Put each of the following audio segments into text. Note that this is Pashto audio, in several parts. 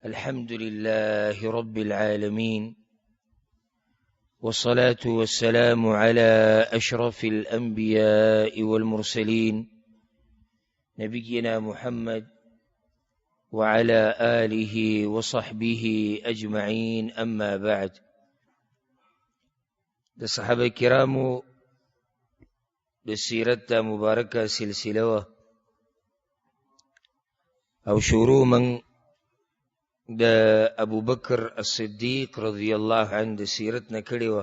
الحمد لله رب العالمين، والصلاة والسلام على أشرف الأنبياء والمرسلين نبينا محمد وعلى آله وصحبه أجمعين. أما بعد، الصحابة الكرام السيرة مباركة سلسلة أو شروع من دا ابو بکر الصدیق رضی الله عنه د سیرتنا کړي و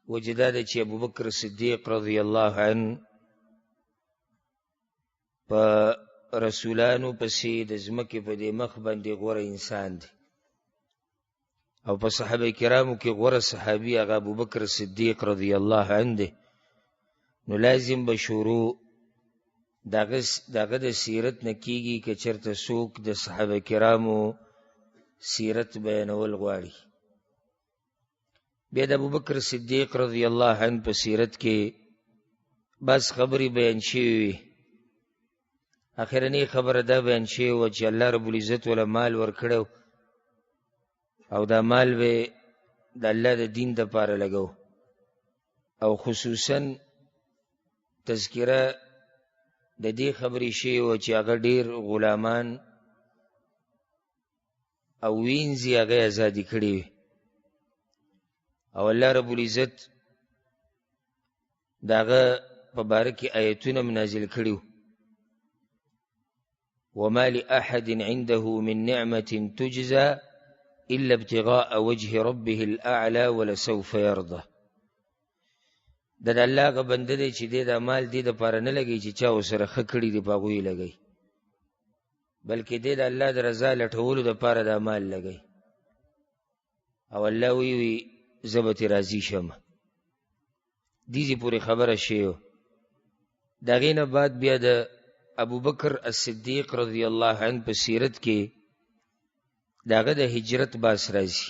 وجدا د چې ابو بکر الصدیق رضی الله عنه په رسولانو پسې د ځمکې په دې مخ باندې غوره انسان دی او په صحابه کرامو کې غوره صحابي هغه ابو بکر الصدیق رضی الله عنه دی. نو لازم به شروع داغه د سیرت نکیږي که چرته څوک د صحابه کرامو سیرت بیانول غواړي. بیا د ابوبکر صدیق رضی الله عنه په سیرت کې بس خبرې بیان شوې وي. اخرنی خبره دا بیان شوې وه چې الله رب العزت وله مال ورکړی او دا مال به د الله د دین دپاره لګو او خصوصا تذکره د دې خبرې شوې وه چې هغه ډېر غلامان او وینځې هغه یې ازادي کړي وي او الله رب العزت د هغه په باره کې آیتونه نازل کړي وو. وما لأحد عنده من نعمة تجزى إلا ابتغاء وجه ربه الأعلى ولسوف يرضى. د الله غ بنده دی چې دې د مال دې دپاره نه لګوي چې چا ورسره ښه کړي دي په هغوی لګوي، بلکې دې د الله د رضا لټولو دپاره دا مال لګوي او الله وی زه به ترې راضي شم. دې پورې خبره شوې وه. د هغې نه بعد بیا د ابوبکر الصدیق رضی الله عنه په سیرت کې د هغه د هجرت باس راځي.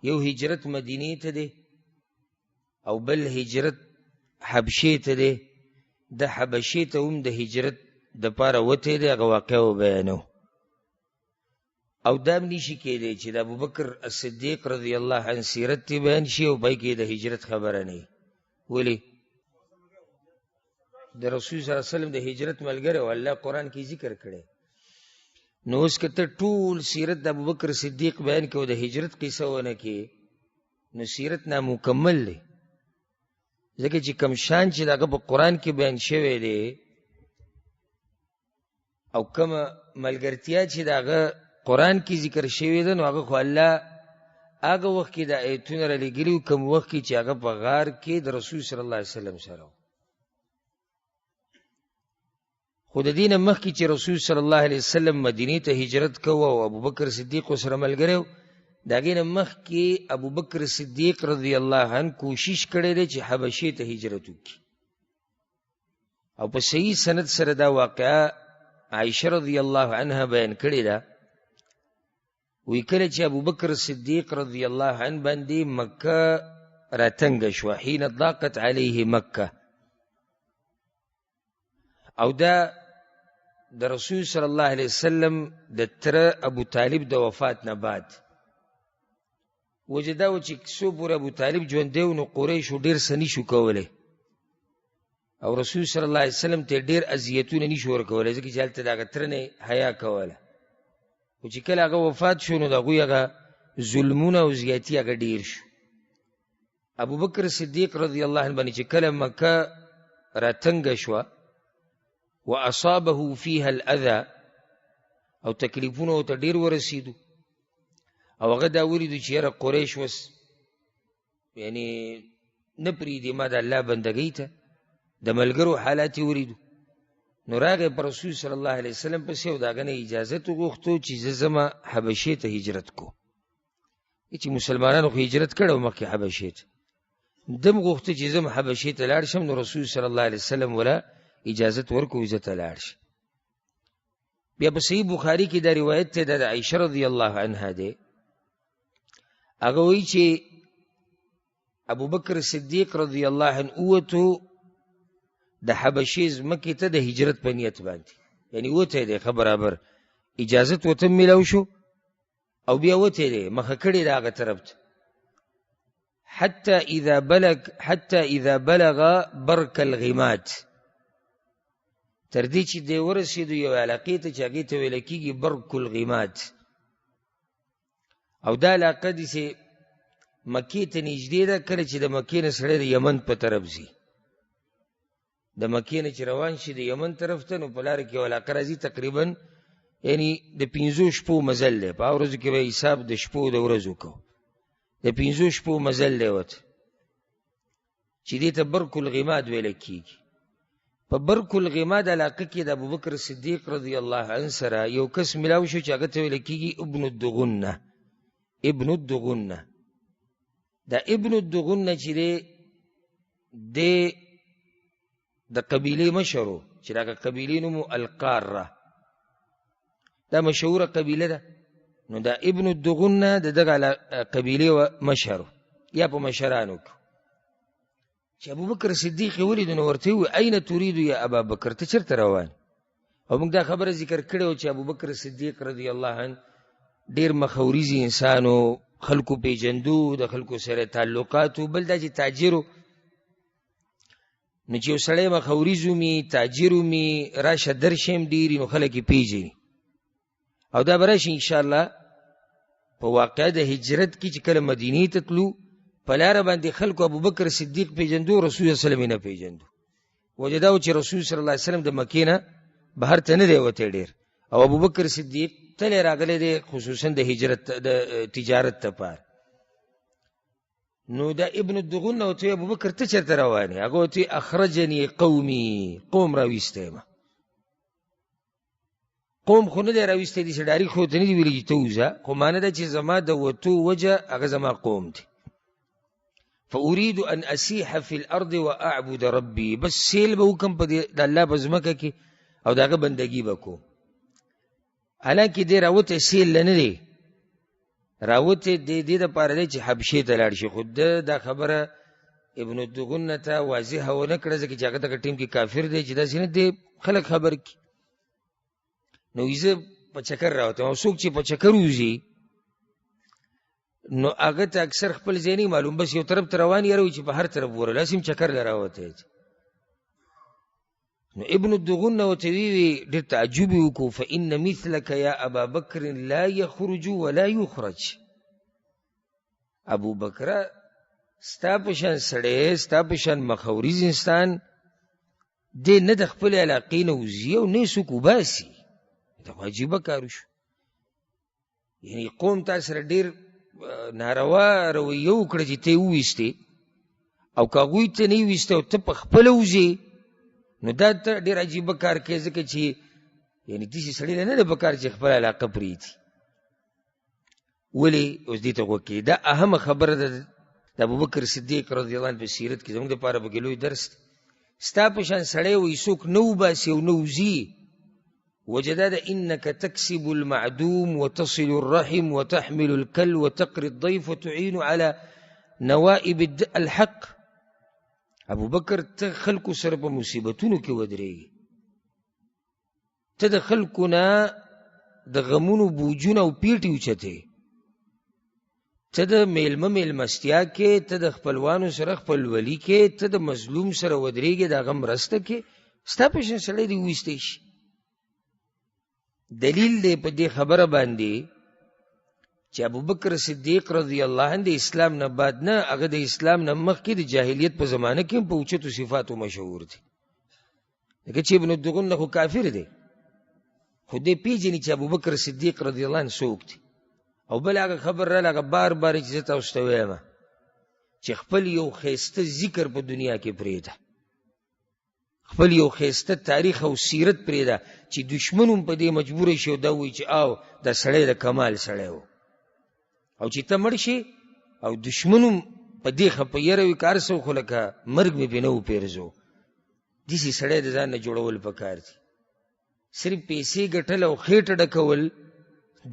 یو هجرت مدینې ته دی او بل هجرت حبشې ته دی. د حبشې ته هم د هجرت دپاره وتی دی، هغه واقعه وبیانو. او دا هم نشي کېدی چې د ابوبکر الصدیق رضی الله عنه سیرت تی بیان شي او پای کې د هجرت خبره نه وي. ولې؟ د رسول صلی الله علیه وسلم د هجرت ملګری او الله قرآن کې ذکر کړی. نو اوس که ته ټول سیرت د ابوبکر صدیق بیان کې او د هجرت قصه ونه کې نو سیرت نامکمل دی، ځکه چې کم شان چې دغه په قرآن کې بیان شوی دی او کومه ملګرتیا چې دغه قرآن کې ذکر شوی ده نو هغه خو الله هغه وخت کې د ایتونه رالیږلي وو، کوم وخت کې چې هغه په غار کې د رسول صلی الله علیه وسلم سره و. خو د دې نه مخکې چې رسول صلی الله علیه وسلم مدینې ته هجرت کوه او ابوبکر صدیق ورسره ملګری و، د هغې نه مخکې ابوبکر صدیق رضی الله عنه کوشش کړی دی چې حبشې ته هجرت وکړي او په صحیح سند سره دا واقعه عایشه رضی الله عنها بیان کړې ده. وی کله چې ابوبکر صدیق رضی الله عنه باندې مکه راتنګه شوه، حین ضاقت علیه مکه، او دا د رسول صلی الله علیه وسلم د تره ابو طالب د وفات نه بعد وجه دا و چې څو پورې ابو طالب ژوندی و نو قریشو ډېر څه نشو کولی او رسول صلی الله علیه وسلم ته ډېر اذیتونه نشو ورکولی، ځکه چې هلته د هغه تره نه حیا کوله. خو چې کله هغه وفات شو نو د هغوی هغه ظلمونه او زیاتي هغه ډېر شو. ابوبکر صدیق رضی الله عنه باندې چې کله مکه راتنګه شوه واصابه فيها الاذى او تکلیفونه ورته ډېر ورسېدو او هغه دا ولیدو چې یاره قریش وس یعنی نه پرېږدي ما د الله بندګۍ ته، د ملګرو حالات یې ولیدو. نو راغی په رسول صلی الله علیه وسلم پسې او د هغه نه اجازت وغوښتو چې زه ځمه حبشې ته هجرت کو. چې مسلمانانو خو هجرت کړی و مخکې حبشې ته، دم غوښته چې زه حبشې ته لاړ شم، نو رسول صلی الله علیه وسلم ولا اجازت ورکو زه ته لاړ شم. بیا په صحیح بخاري کې دا روایت دی د عایشه رضی الله عنها دی. هغه وایي چې ابوبکر صدیق رضی الله عنه ووتو د حبشې ځمکې ته د هجرت په نیت باندې، یعنی وتی دی ښه برابر اجازت ورته میلاو شو او بیا وتی دی مخه کړی د هغه طرف ته حتى اذا بلغ برك الغماد، تر دې چې دی ورسېدو یو علاقې ته چې هغې ته ویل کېږي برک الغماد. او دا علاقه داسې مکې ته نږدې ده، کله چې د مکې نه سړی د یمن په طرف ځي، د مکې نه چې روان شي د یمن طرف ته، نو په لاره کې یو علاقه راځي تقریبا یعنی د 5 شپو مزل دی. په هغه ورځو کې به حساب د شپو د ورځو کو، د 5 شپو مزل دی ورته چې دې ته برک الغماد ویل کېږي. په برک الغماد علاقه کې د ابوبکر صدیق رضی الله عنه سره یو کس ملاو شو چې هغه ته ویل کېږي ابن الدغنه. ابن الدغنه، دا ابن الدغنه چې دی د قبیلې مشر و، چې دا قبیلې نوم القاره، دا مشهوره قبیله ده. نو دا ابن الدغنه د دغه قبیلې مشر یا په مشرانو کې. چې ابوبکر صدیق یې ولید نو ورته وویل اين تريد یا ابا بکر، ته چېرته روان؟ او موږ دا خبره ذکر کړې وه چې ابوبکر صدیق رضی الله عنه ډېر مخوریزي انسان و، خلکو پیژندو، د خلکو سره تعلقاتو، بل دا چې تاجر و. نو چې یو سړی مخوریز ومي، تاجر ومي، راشه درشم ډېري، نو خلک یې پیژني. او دا به راشي انشاءالله په واقعه د هجرت کې چې کله مدینې ته تلو، په لاره باندې خلکو ابوبکر صدیق پیژندو، رسول صلی الله علیه وسلم نه پیژندو. وجه دا و چې رسول صلی الله علیه وسلم د مکې نه بهر ته نه دی وتی ډېر، او ابوبکر صدیق تل راغلی دی خصوصا د هجرت د تجارت لپاره. نو دا ابن الدغنه ورته ویل ابوبکر ته چېرته روان یې؟ هغه ورته ویل اخرجني قومي، قوم راویستی یم. قوم خو نه دی راویستی، داسې ډایرکټ خو ورته نه دي ویلي چې ته وځه، خو معنه ده چې زما د وتو وجه هغه زما قوم دی. فأريد أن أسيح في الأرض وأعبد ربي، بس سیل به وکم په د الله په ځمکه کې او د هغه بندګي به کوم. حالانکې دی راوتی سیل له نه دی راوتی، دې دپاره دی چې حبشې ته لاړ شي. خو دا خبره ابن الدغنه ته واضحه ونه کړه، ځکه چې هغه دغه ټیم کې کافر دی چې داسې نه دی خلک خبر کړي. نو زه په چکر راوتم، او څوک چې په چکر وځي نو هغه ته اکثر خپل ځای نه معلوم، بس یو طرف ته روان یې چې په هر طرف ورله، هسې هم چکر له راوتی. نو ابن الدغنه ورته ویوي ډېر تعجب یې وکړو، فإن مثلك یا ابا بکر لا یخرج ولا یخرج. ابو بکره ستا په شان سړی، ستا په شان مخوریز انسان دی نه د خپلې علاقې نه وځي او نه یې څوک وباسي. دا خو عجیبه کار وشو. یعنې قوم تا سره ډېر ناروا رویه وکړه چې ته یې وویستې، او که هغوی ته نه یې ویستی او ته په خپله وځې، نو دا ته ډېر عجیبه کار کوي، ځکه چې یعنې داسې سړي له نه ده پکار چې خپله علاقه پرېږدي. ولې اوس دې ته غوږ کړي، دا اهمه خبره ده د ابوبکر صدیق رضی الله عنه په سیرت کې، زموږ دپاره پکې لوی درس دی. ستا په شان سړی وایي څوک نه وباسي او نه وځي، وجه دا ده انک تکسب المعدوم وتصل الرحم وتحمل الكل وتقري الضيف وتعين على نوائب الحق. ابو بکر ته خلکو سره په مصیبتونو کې ودرېږي، ته د خلکو نه د غمونو بوجونه او پیټې اوچتې، ته د میلمه میلمستیا کې، ته د خپلوانو سره خپلولي کې، ته د مظلوم سره ودرېږې، د هغه مرسته کې. ستا په شان سړی دې وویستی شي. دلیل دی په دې خبره باندې چې ابوبکر صدیق رضی الله عنه د اسلام نه بعد نه، هغه د اسلام نه مخکې د جاهلیت په زمانه کې هم په اوچتو صفاتو مشهور دی. لکه چې ابن الدغنه خو کافر دی، خو دې پیژني چې ابوبکر صدیق رضی الله عنه څوک دی. او بل هغه خبر راله، هغه بار بار چې زه تاسو ته وایم چې خپل یو ښایسته ذکر په دنیا کې پرېږده، خپل یو ښایسته تاریخ او سیرت پرېږده چې دشمن هم په دې مجبوره شي او دا وایي چې او دا سړی د کمال سړی و. او چې ته مړ شي او دشمن هم په دې خفه یره وي که هر څه خو لکه مرګ مې پرې نه وپېرزو. داسې سړی د ځان نه جوړول پکار دي. صرف پیسې ګټل او خېټه ډکول،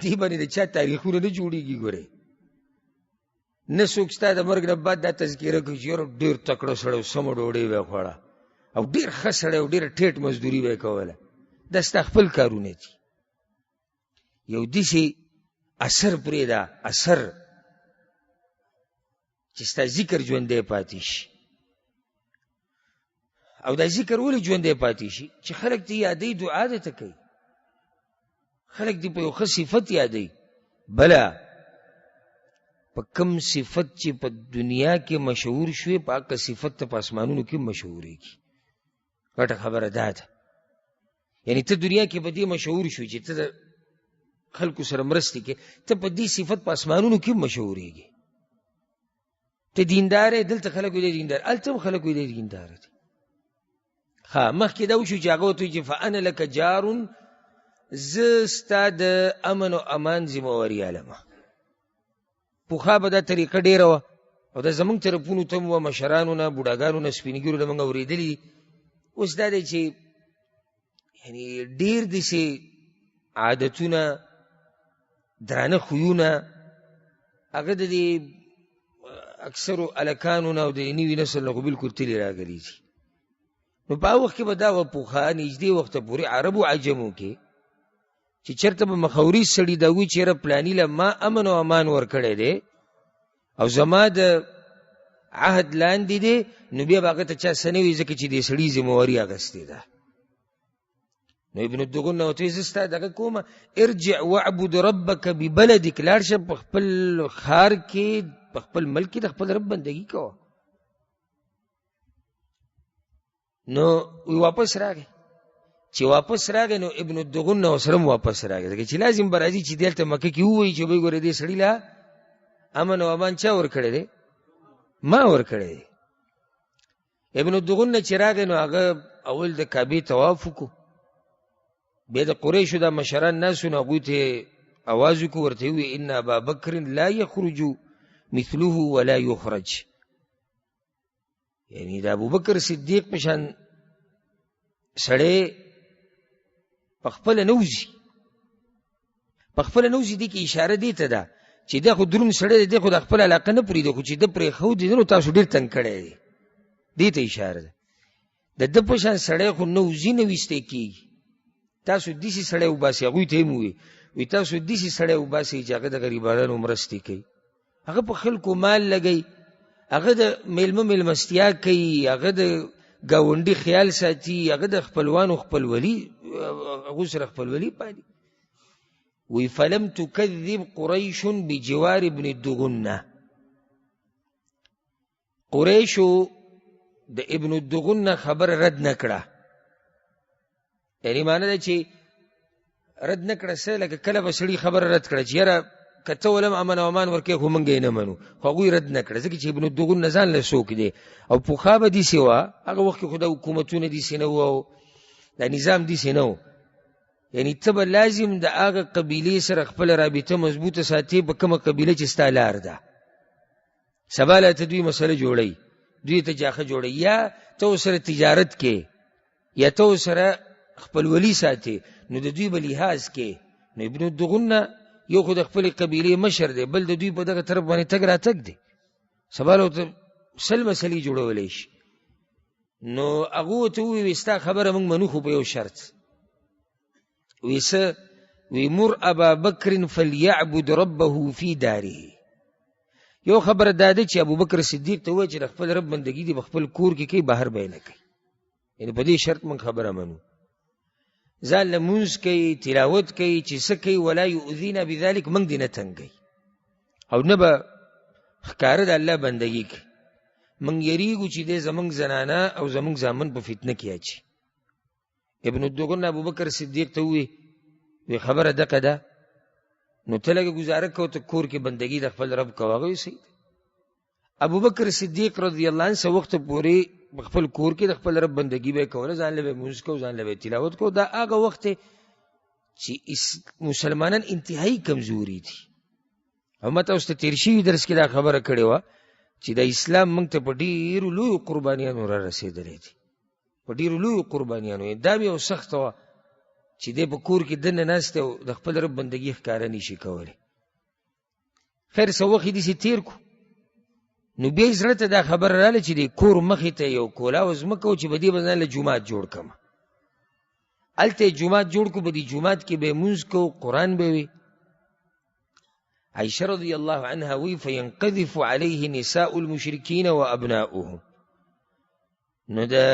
دې باندې د چا تاریخونه نه جوړېږي. ګورې نه څوک ستا د مرګ نه بعد دا تذکیره کوي چې یاره ډېر تکړه سړی و، سمه ډوډۍ به یې خوړه، او ډېر ښه سړی و، ډېره ټیټ مزدوري به یې کوله. دا ستا خپل کارونه دي. یو داسې اثر پرېږده، اثر چې ستا ذکر ژوندی پاتې شي. او دا ذکر ولې ژوندی پاتې شي؟ چې خلک دې یادوي، دعا درته کوي، خلک دې په یو ښه صفت یادوي. بله په کم صفت چې په دنیا کې مشهور شوې، په هغه صفت ته په اسمانونو کې مشهورېږي. غټه خبره دا ده. یعنی ته دنیا کې په دې مشهور شوې چې ته د خلکو سره مرستې کې، ته په دې صفت په اسمانونو کې مشهورېږي. ته دیندار یې، دلته خلک وایي دیندار، هلته هم خلک وایي دیندار دی. ها مخکې دا وشو چې هغه ورته وایي چې فانا لک جار، زه ستا د امن و امان ذمهواري لرم. پخوا به دا طریقه ډېره وه، او دا زمونږ طرفونو ته هم وه، مشرانو نه، بوډاګانو نه، سپین ږیرو نه موږ اورېدلي. اوس دا دی چې یعنې ډېر داسې عادتونه، درانه خویونه، هغه د دې اکثرو هلکانو نه او د نوي نسل نه خو بلکل تلې راغلي دي. نو په هغه وخت کې به دا وه، پخوا نږدې وخته پورې عربو عجمو کې چې چېرته به مخوري سړي دا وایي چې یاره پلاني له ما امن او امان ورکړی دی او زما د عهد لاندې دی، نو بیا به هغه ته چا څه نه وي، ځکه چې دې سړي ذمهواري اخیستې ده. نو ابن الدغن ورته وایي زه ستا دغه کومه، ارجع واعبد ربک ببلدک، لاړ شه په خپل ښار کې، په خپل ملک کې د خپل رب بندګي کوه. نو وی واپس راغی. چې واپس راغی نو ابن الدغن ورسره هم واپس راغی، ځکه چې لازم به راځي چې دلته مکه کې ووایي چې وایي ګوره دې سړي له امن او امان چا ورکړی دی؟ ما ورکړی دی. ابن الدغن نه چې راغی نو هغه اول د کعبې طواف وکړو، بیا د قریشو دا مشران ناسو نو هغوی ته اواز وکړو، ورته یې ووایي ان ابا بکر لا یخرج مثله ولا یخرج. یعنی د ابوبکر صدیق په شان سړی پخپله نوځي، پخپله نوځي. دې کې اشاره دې ته ده چې دا خو دروند سړی دی، دی خو د خپل علاقه نه پرېږدي، خو چې ده پرېښودي نو تاسو ډېر تنګ کړی دی. دې ته اشاره ده. د ده په شان سړی خو نوځي، نه ویستی کېږي. تاسو داسې سړی وباسئ، هغوی ته یې هم ووایي تاسو داسې سړی وباسئ چې هغه د غریبانو مرستې کوي، هغه په خلکو مال لګوي، هغه د میلمه میلمستیا کوي، هغه د ګاونډي خیال ساتي، هغه د خپلوانو خپلولي، هغو سره خپلولي پالي. وی فلم تکذب قریش بجوار ابن الدغنه. قریشو د ابن الدغنه خبر رد نکړه. یعنی معنی ده چې رد نکړه څه، لکه کله به سړي خبر رد کړه چې یاره که ته ولم امن او امان ورکوې خو موږ یې نه منو، خو هغوی رد نه کړه، ځکه چې ابن الدغنه ځان له څوک دی. او پخوا به داسې وه، هغه وخت کې خو دا حکومتونه داسې نه وو او دا نظام داسې نه و. یعنی ته به لازم د هغه قبیلې سره خپله رابطه مضبوطه ساتې په کومه قبیله چې ستا لار ده. سبا له ته دوی مسله جوړوي، دوی ته جاخه جوړوي، یا ته ورسره تجارت کې، یا ته ورسره خپلولي ساتې، نو د دوی به لحاظ کې. نو ابن الدغنه یو خو د خپلې قبیلې مشر دی، بل د دوی په دغه طرف باندې تګ راتګ دی، سبا له ورته سل مسلې جوړولی شي. نو هغه ورته ووایي ستا خبره موږ منو، خو په یو شرط. وی څه؟ وی مر ابا بکر فلیعبد ربه فی داره. یو خبره دا ده چې ابوبکر صدیق ته ووایي چې د خپل رب بندګي دې په خپل کور کې کوي، بهر به یې نه کوي. یعنې په دې شرط موږ خبره منو. ځان لمونځ کوي، تلاوت کوي، چې څه کوي، ولا یؤذینا بذلک، موږ دې نه تنګوي او نه به ښکاره د الله بندګي کوي. موږ یریږو چې دې زموږ زنانه او زموږ زامن په فتنه کې اچي. ابن الدغنه ابوبکر صدیق ته ووایي وی خبره دقه ده، نو ته لږه ګزاره کوه، ته کور کې بندګي د خپل رب کوه. هغه وایي صحیح. ابوبکر صدیق رضی الله عنه څه وخت پورې خپل کور کې د خپل رب بندګي به یې کوله، ځان له به یې لمونځ کوو، ځان له به یې تلاوت کوو. دا هغه وخت چې مسلمانان انتهایی کمزوري دي. او ما تاسو ته تېر شوي درس کې دا خبره کړې وه چې د اسلام موږ ته په ډېرو لویو قربانیانو را رسېدلی دي، په ډېرو لویو قربانیانو. دا به یو سخته وه چې دی په کور کې دننه ناست دی او د خپل رب بندګي ښکاره نشي کولی. خیر څه وخت یې داسې تېر کړو، نو بیا یې زړه ته دا خبره راغله چې د کور مخې ته یو کولاو ځمکه و چې په دې به ځان له جومات جوړ کړم. هلته یې جومات جوړ کړو، په دې جومات کې به یې مونځ کوو، قرآن به وي، عائشہ رضی اللہ عنها وی فینقذف علیه نساء المشرکین و ابناؤهم، نو دا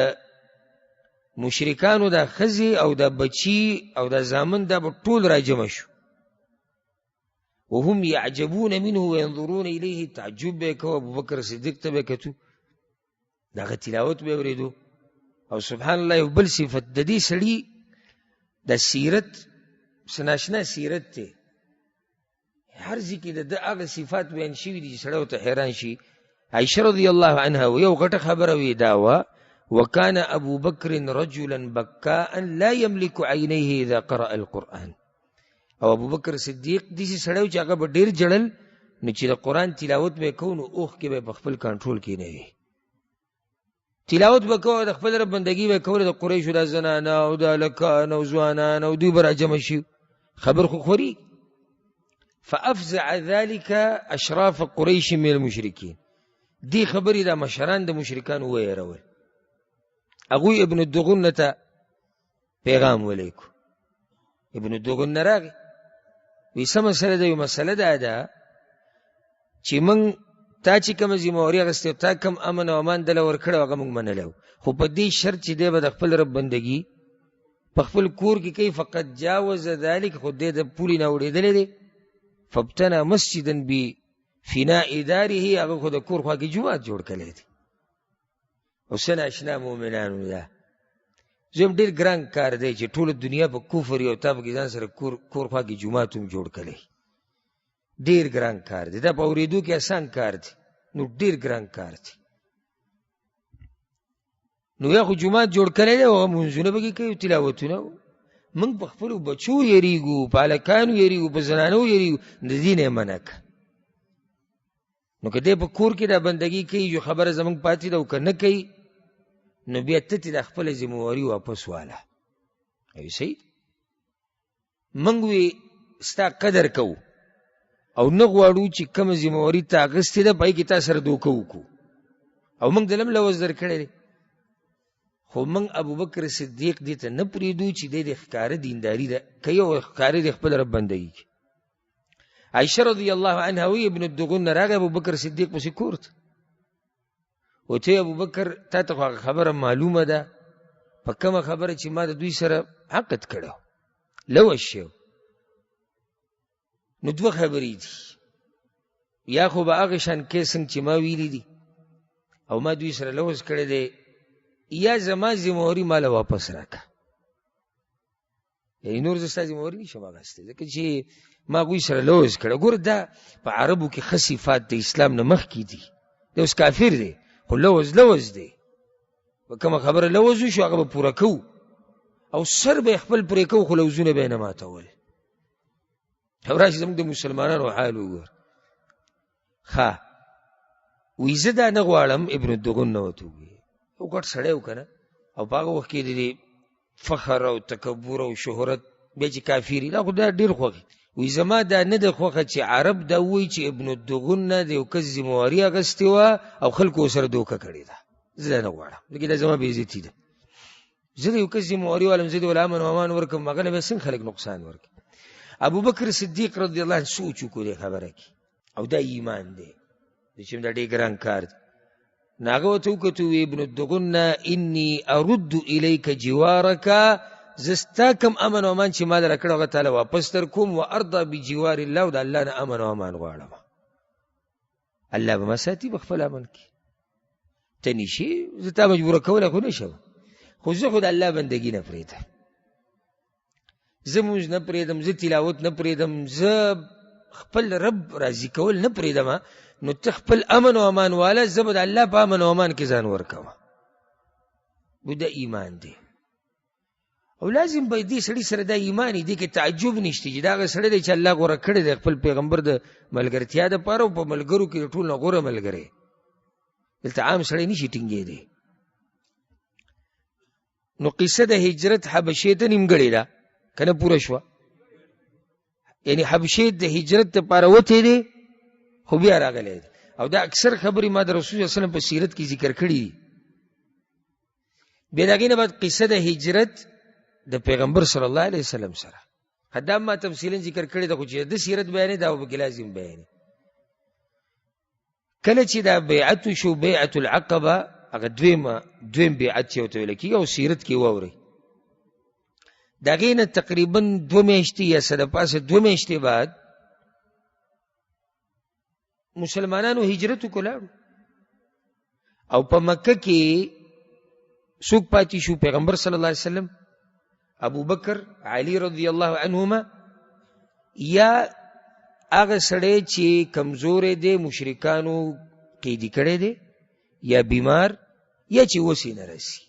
مشرکانو دا خزی او دا بچی او دا زامن دا ټول راجمع شو، وهم يعجبون منه وينظرون الیه، تعجب به کو ابو بکر صدیق ته به کتو، دا تلاوت به اوریدو. او سبحان الله یو بل صفت د دې سړي د سیرت سناشنا سیرت ته هر ځکه د هغه صفات بیان شوي دي چې سړی ته حیران شي. عائشہ رضی الله عنها یو غټه خبره وی دا وا وكان ابو بکر رجلا بكاء لا يملك عينيه اذا قرأ القرآن، او ابو بکر صدیق دې سړی چې هغه ډیر جړل نو چې د قرآن تلاوت به کو نو اوخ کې به خپل کنټرول کې نه وي، تلاوت به کو د خپل رب بندگی به کول، د قریشو د زنانه او د لکان او ځوانان او دوی به راجمع شي، خبر خو خوري. فافزع ذلك اشراف قریش من المشرکین، دی خبری دا مشران د مشرکان ویرول. اغوی ابن الدغنه ته پیغام ولیکو، ابن الدغنه راغی وی سم مسله دا یو مسله ده چې من تا چې کوم ذمہواری اخیستې تا کوم امن او امان دله ورکړی هغه موږ منلو، خو په دې شرط چې دی به د خپل رب بندګي په خپل کور کې کوي، فقط جاوز ذلك، خو دې د پولې نه اوړېدلی دی. فابتنى مسجدا بفناء داره، هغه خو د کور خوا کې جومات جوړ کړی دی. حسین اشنا مومنانو ده زم ډېر ګران کار دی چې ټوله دنیا په کفر یو تا پکې ځان سره کور خوا کې جومات هم جوړ کړی، ډیر ګران کار دی. دا په اورېدو کې آسان کار دی، نو ډیر ګران کار دی. نو یا خو جومات جوړ کړی دی او منځونه به کې کوي تلاوتونه، موږ په خپلو بچو یریږو، په هلکانو یریږو، په زنانو یریږو، د دې نه یې منع که. نو که دی په کور کې دا بندګي کوي جو خبره زموږ پاتې ده او که نه کوي نو بیا ته د خپله ذمہواري واپس واله. ایو صحیح موږ وی ستا قدر کوو او نه غواړو چې کومه ذمہواري تا اخیستې ده په هغې کې تا سره دوکه وکړو، او موږ دله هم لوز در کړی دی، خو موږ ابوبکر صدیق دې ته نه پرېږدو چې دی د ښکاره دینداري ده کوي او ښکاره د خپل رب بندګي کوي. عائشہ رضی الله عنها وی ابن الدغنه راغی ابوبکر صدیق پسې کور ته، وته ابوبکر تا ته خو خبره معلومه ده په کومه خبره چې ما د دوی سره عقد کړی لوز شو، نو دوه خبرې دي، یا خو به هغه شان کې څنګه چې ما ویلي دي او ما دوی سره لوز کړی دی، یا زما ذمہواري ماله واپس راکړه. یعنې نور زه ستا ذمہواري نشم اخیستی ځکه چې ما هغوی سره لوز کړی. ګوره دا په عربو کې ښه صفات د اسلام نه مخکې دي، دی اوس کافر دی خو لوز دی، په کومه خبره لوز وشو هغه به پوره کوو او سر به یې خپل پرې کوو، خو لوزونه به یې نه ماتول. او راشي زموږ د مسلمانانو حال وګور. ښه وی زه دا نه غواړم، ابن الدغنه ورته وویل، یو ګډ سړی و که نه، او په هغه وخت کې د فخر او تکبر او شهرت بیا چې کافر دا خو دا ډېر خوښ وی زما دا نه ده خوښه چې عرب دا ووایي چې ابن الدغنه د یو کس ذمہواري اخیستې وه او خلکو ورسره دوکه کړې ده، زه دا نه غواړم، لکه دا زما بېعزتي ده. زه د یو کس ذمہواري والم، زه د ول امن و امان ورکړم، هغه نه به څنګه خلک نقصان ورکړي. ابوبکر صدیق رضی الله عنه سوچ وکړو دې خبره کې، او دا ایمان دی چې دا ډېر ګران کار دی. نو هغه ورته وکتو ابن الدغنه انی ارد الیک جوارک، زه ستا کوم امن و امان چې ما در کړی هغه تاله واپس در کوم، و ارضا بجوار الله، او د الله نه امن و امان غواړم، الله به ما ساتي په خپل امن کې. ته نشي زه تا مجبوره کولی خو نه شم، خو زه خو د الله بندګي نه پرېږدم، زه مونځ نه پرېږدم، زه تلاوت نه پرېږدم، زه خپل رب راضي کول نه پرېږدم. نو ته خپل امن و امان واله، زه به د الله په امن و امان کې ځان ورکوم. دا ایمان دی، او لازم به دې سړي سره دا ایمان دې کې تعجب نشته چې دا هغه سړی دی چې الله غوره کړی دی خپل پیغمبر د ملګرتیا دپاره، او په ملګرو کې د ټول نه غوره ملګری، دلته عام سړی نشي ټینګېدی. نو قصه د هجرت حبشې ته نیمګړې ده که نه پوره شوه، یعنی حبشې د هجرت دپاره وتی دی خو بیا راغلی دی، او دا اکثر خبرې ما د رسول صلی الله علیه وسلم په سیرت کې ذکر کړي دي. بیا د هغې نه بعد قصه د هجرت د پیغمبر صلی الله علیه وسلم سره، دا ما تفصیلا ذکر کړی ده، خو چې د سیرت بیانې دا به کې لازم بیانې. کله چې دا بیعت شو بیعت العقبه، هغه دویم بیعت چې ورته ویل کېږي او سیرت کې واورئ. د هغې نه تقریبا 2 میاشتې یا څه د پاسه 2 میاشتې بعد مسلمانانو هجرت وکړو او په مکه کې څوک پاتې شو؟ پیغمبر صلی الله علیه وسلم، ابو بکر، علی رضی الله عنهما، یا هغه سړی چې کمزورې دی، مشرکانو قیدي کړی دی، یا بیمار، یا چې وسې نه رسي.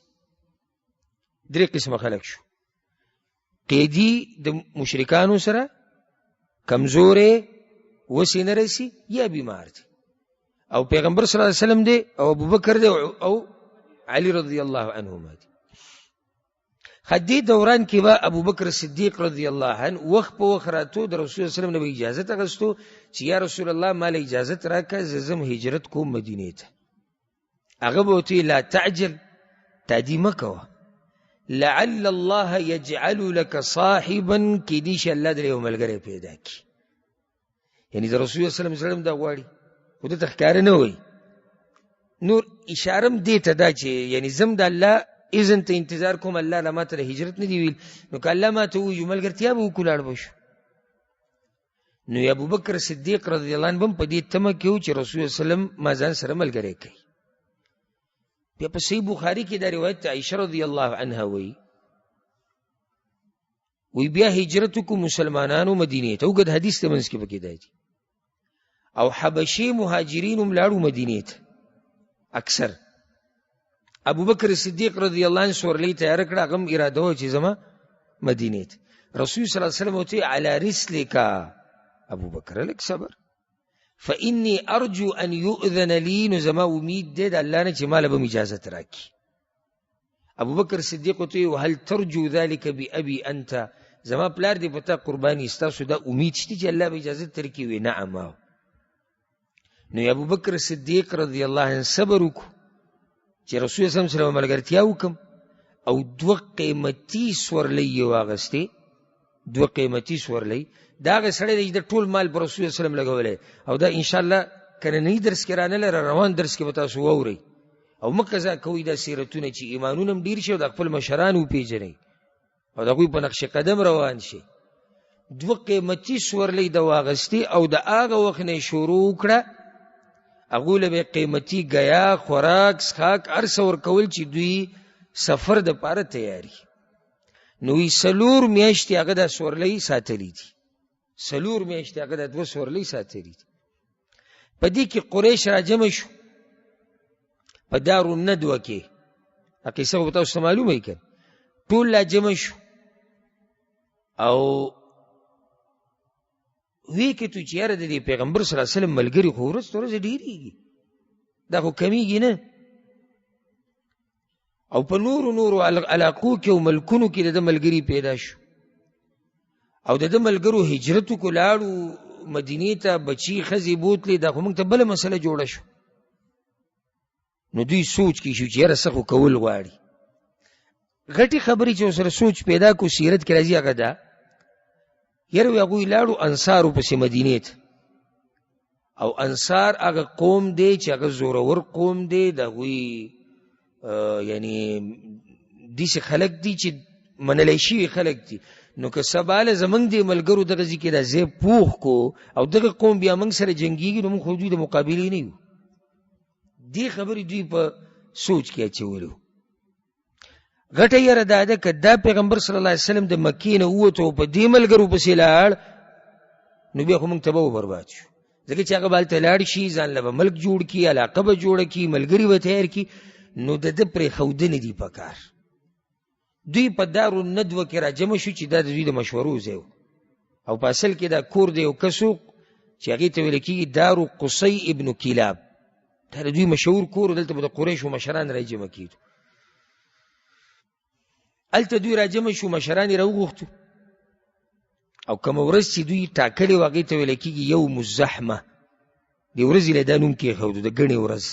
3 قسمه خلک شو: قیدي د مشرکانو سره، کمزورې وسې نه رسي، یا بیمار دی. او پیغمبر صلی الله علیه وسلم دی او ابو بکر دی او علی رضی الله عنهما دی. خدی دوران کې با ابو بکر صدیق رضی الله عنه وخت په وخت راتو د رسول الله صلی الله علیه وسلم نه اجازه اخیستو چې یا رسول الله مال اجازه راکړه زم هجرت کوم مدینه ته. هغه به وتی لا تعجل، تعدی مکوه، لعل الله يجعل لك صاحبا، کې دې چې الله دې یو ملګری پیدا کړي. یعنی د رسول الله صلی الله علیه وسلم دا غواړي، خو دې تخکار نه وای. نور اشاره دې ته دا چې یعنی زم د الله اذن ته انتظار کوم، الله لما ته هجرت نه دی ویل، نو که الله ما ته وایي ملګرتیا به وکړو لاړ به شو. نو ابو بکر صدیق رضی الله عنه هم په دې تمه کې و چې رسول الله صلی الله علیه وسلم ما ځان سره ملګری کوي. بیا په صحیح بخاري کې دا روایت عائشه رضی الله عنها وایي بیا هجرت کو مسلمانانو مدینې ته، وګد حدیث ته منځ کې پکې دی، او حبشي مهاجرین هم لاړو مدینې ته اکثر. ابو بکر صدیق رضی الله عنه سورلی تیار کړه، هغه اراده و چې زما مدینې ته. رسول صلی الله علیه وسلم وتی علی رسلک ابو بکر، لک صبر، فانی ارجو ان یؤذن لی، نو زما امید دی د الله نه چې مال به اجازه راکړي. ابو بکر صدیق وتی وهل ترجو ذلك بابي انت، زما پلار دی پتا قربانی ستاسو دا امید شته چې الله به اجازه ترکي؟ وی نعم. نو ابو بکر صدیق رضی الله عنه صبر وکړو چې رسول الله صلی الله علیه وسلم ملګرتیا وکم، او 2 قیمتي سورلۍ یې واغستې، 2 قیمتي سورلۍ. دا هغه سړی دی د ټول مال پر رسول الله صلی الله علیه وسلم لګولی، او دا انشاءالله کننی درس کې رانه لره، روان درس کې به تاسو واورئ. او مه قضا کوئ دا سیرتونه چې ایمانونه هم ډېر شي او د خپل مشران وپېژنئ او د هغوی په نقش قدم روان شي. 2 قیمتي سورلۍ د واغستې او د هغه وخت نه شروع وکړه هغوی له به قیمتي ګیا، خوراک، څښاک هر څه ورکول چې دوی سفر دپاره تیاري. نو وی 4 میاشتې هغه دا سورلۍ ساتلي دي، 4 میاشتې هغه دا 2 سورلۍ ساتلي دي. په دې کې قریش را جمع شو په دارالندوه کې، قصه خو به تاسو ته معلومه وي که ټول لا جمع شو او وی کې تو چې یاره د دې پیغمبر صلی الله علیه وسلم ملګري خو ورځ تر ورځې ډېرېږي، دا خو کمیږي نه. او په نورو علاقو کې او ملکونو کې د ده ملګري پیدا شو او د ده ملګرو هجرت وکړو، لاړو مدینې ته، بچي ښځې بوتلې، دا خو موږ ته بله مسله جوړه شو. نو دوی سوچ کې شو چې یاره څه خو کول غواړي. غټې خبرې چې ورسره سوچ پیدا کو سیرت کې راځي هغه ده، یاره وی هغوی لاړو انصارو پسې مدینې ته، او انصار هغه قوم دی چې هغه زورور قوم دی، د هغوی یعنی داسې خلک دي چې منلی شوي خلک دي. نو که سباله زمونږ د ملګرو دغه ځای کې دا ځای پوخ کو او دغه قوم بیا موږ سره جنګېږي، نو موږ خو دوی د مقابلې نه یو. دې خبرې دوی په سوچ کې اچولو. غټه یاره دا ده که دا پیغمبر صلی الله علیه وسلم د مکې نه ووتو او په دې ملګرو پسې لاړ، نو بیا خو موږ تباه و برباد شو. ځکه چې هغه به هلته لاړ شي، ځان له به ملک جوړ کړي، علاقه به جوړه کړي، ملګري به تیار کړي، نو د ده پرېښودنې دي په کار. دوی په دارالندوه کې را جمع شو چې دا د دوی د مشورو ځای و، او په اصل کې دا کور د یو کس و چې هغې ته ویل کېږي دارو قصی ابن کلاب، دا د دوی مشهور کور و. دلته به د قریشو مشران را جمع کېدو. هلته دوی را جمع شو، مشران یې راوغوښتو، او کومه ورځ چې دوی ټاکلې وه هغې ته ویل کېږي یوم الزحمه، دې ورځې له دا نوم کېښودو د ګڼې ورځ،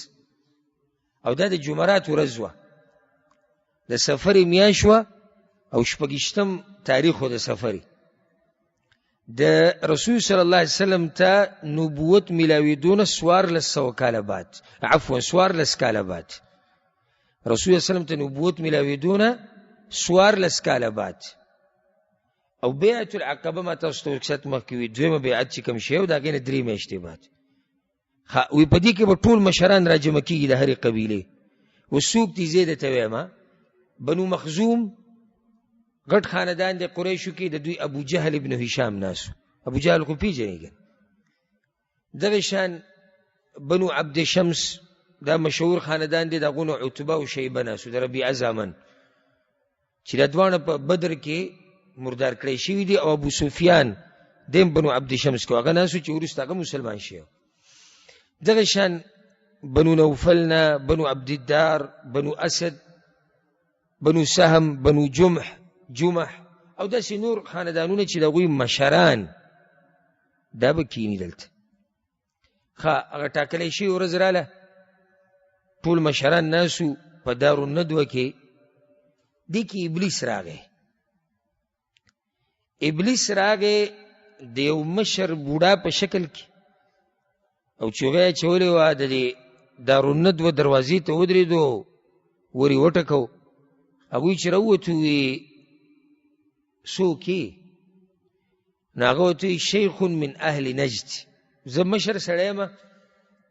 او دا د جمعرات ورځ وه، د سفرې میاشت وه او 26 تاریخ و د سفرې. د رسول صلی الله علیه وسلم ته نبوت ملاویدونه 1400 کاله بعد، عفوا 1400 کاله بعد، رسول صلی الله علیه وسلم ته نبوت ملاویدونه 1400 کاله بعد. او بیعت العقبه ما تاسو ته وکشت مخکې وي، دویمه بیعت چې کوم شی و د هغې نه 3 میاشتې بعد. وی په دې کې به ټول مشران راجمع کېږي د هرې قبیلې. اوس څوک دي زه درته وایم، بنو مخزوم غټ خاندان د قریشو کې د دوی ابو جهل ابن هشام ناسو. ابو جهل خو پیژنئ که. دغه شان بنو عبد شمس دا مشهور خاندان دی، د هغو نه عتبه او شیبه ناسو د ربیعه زامن، چې دا دواړه په بدر کې مردار کړی شوي دي. او ابو سفیان دیم بنو عبد شمس کې هغه ناسو چې وروسته هغه مسلمان شي. دغه شان بنو نوفل نه بنو عبدالدار، بنو اسد، بنو سهم، بنو جمح او داسې نور خاندانونه چې د هغوی مشران دا به کینی دلته. هغه ټاکلی شوې ورځ راله، ټول مشران ناسو په دارالندوه کې. دې کې ابلیس راغی. ابلیس راغی د یو مشر بوډا په شکل کې، او چې هغه یې اچولې وه د دې دارالندوه دروازې ته ودرېدو، ور یې وټکو. هغوی چې راووتو وی څوک یې؟ نو هغه ورته وی شیخ من اهل نجد، زه مشر سړی یم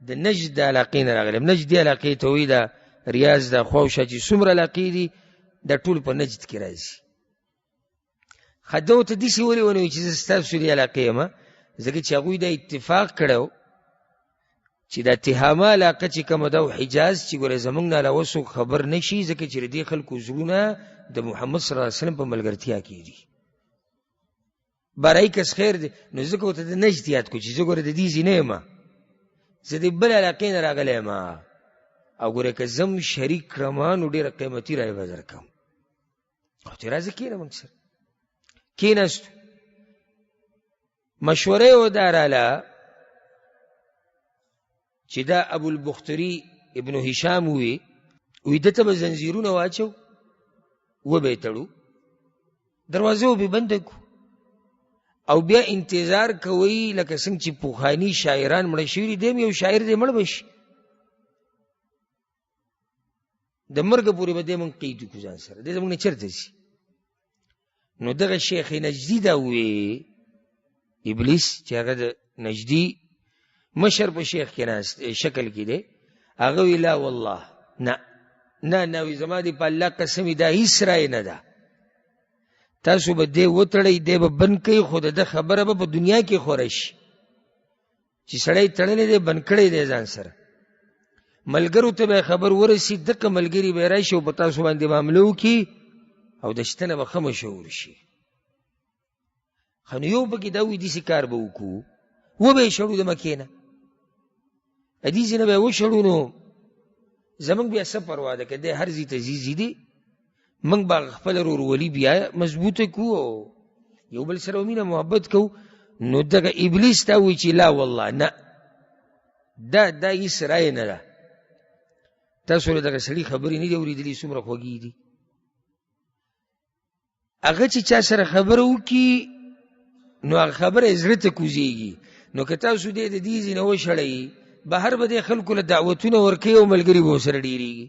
د نجد د علاقې نه راغلم. نجد دې علاقې ته وایي دا ریاض دا خواوشا چې څومره علاقې دي دا ټول په نجد کې راځي. ده ورته داسې ولې ونه وایي چې زه ستاسو دې علاقې یم، ځکه چې هغوی دا اتفاق کړی چې دا تهامه علاقه چې کومه ده او حجاز چې ګوره زموږ نه علاوه څوک خبر نه شي، ځکه چې د دې خلکو زړونه د محمد صلی الله علیه وسلم په ملګرتیا کې دي. برای کس خیر دی. نو ځکه ورته د نجد یاد کړو چې زه ګوره د دې ځای نه یم، زه د بل علاقې نه راغلی یم، او ګوره که زم شریک کړم نو ډېره قیمتي رایه به درکړم. او چې راځه کښېنه موږ سره. کښېناستو، مشوره یې وداراله چې دا ابوالبختري ابن هشام وی ده ته به زنځیرونه واچو، و به یې تړو، دروازه به بنده کړو، او بیا انتظار کوئ لکه څنګه چې پخواني شاعران مړه شوي دي، یو شاعر دی مړ به شي، د مرګه پورې به دی موږ قید وکړو ځان سره، دی زموږ نه چېرته ځي. نو دغه شیخ نجدي دا وی ابلیس چې هغه د نجدي مشر په شیخ کې ناست شکل کې دی، هغه وی لا والله نه وی زما دی په الله قسم دا هیڅ رای نه ده، تاسو به دی وتړئ، دی به بند کوي، خو د ده خبره به په دنیا کې خوره شي چې سړی تړلی دی بند کړی دی ځان سره. ملګرو ته به خبر ورسي، دغه ملګري به راشي او په تاسو باندې معامله وکړي او د شته نه به ښه مشهور شي. ښه نو یو پکې دا وایي داسې کار به وکړو، وبه یې شړو د مکې نه، حدیث نه به یې وشړو، نو زموږ بیا څه پروا ده که دی هر ځای ته ځي دی، موږ به خپل ورورولي بیا مضبوطه کړو او یو بل سره مینه محبت کوو. نو دغه ابلیس تا وایي چې لا والله نه، دا هېڅ رایه نه ده، تاسو له دغه سړي خبرې نه دي اورېدلي، څومره خوږې دي. هغه چې چا سره خبره وکړي نو هغه خبره یې زړه ته کوزېږي. نو که تاسو دی د دې ځای نه وشړئ، بهر به دې خلکو له دعوتونه ورکوي او ملګري به ورسره ډېرېږي،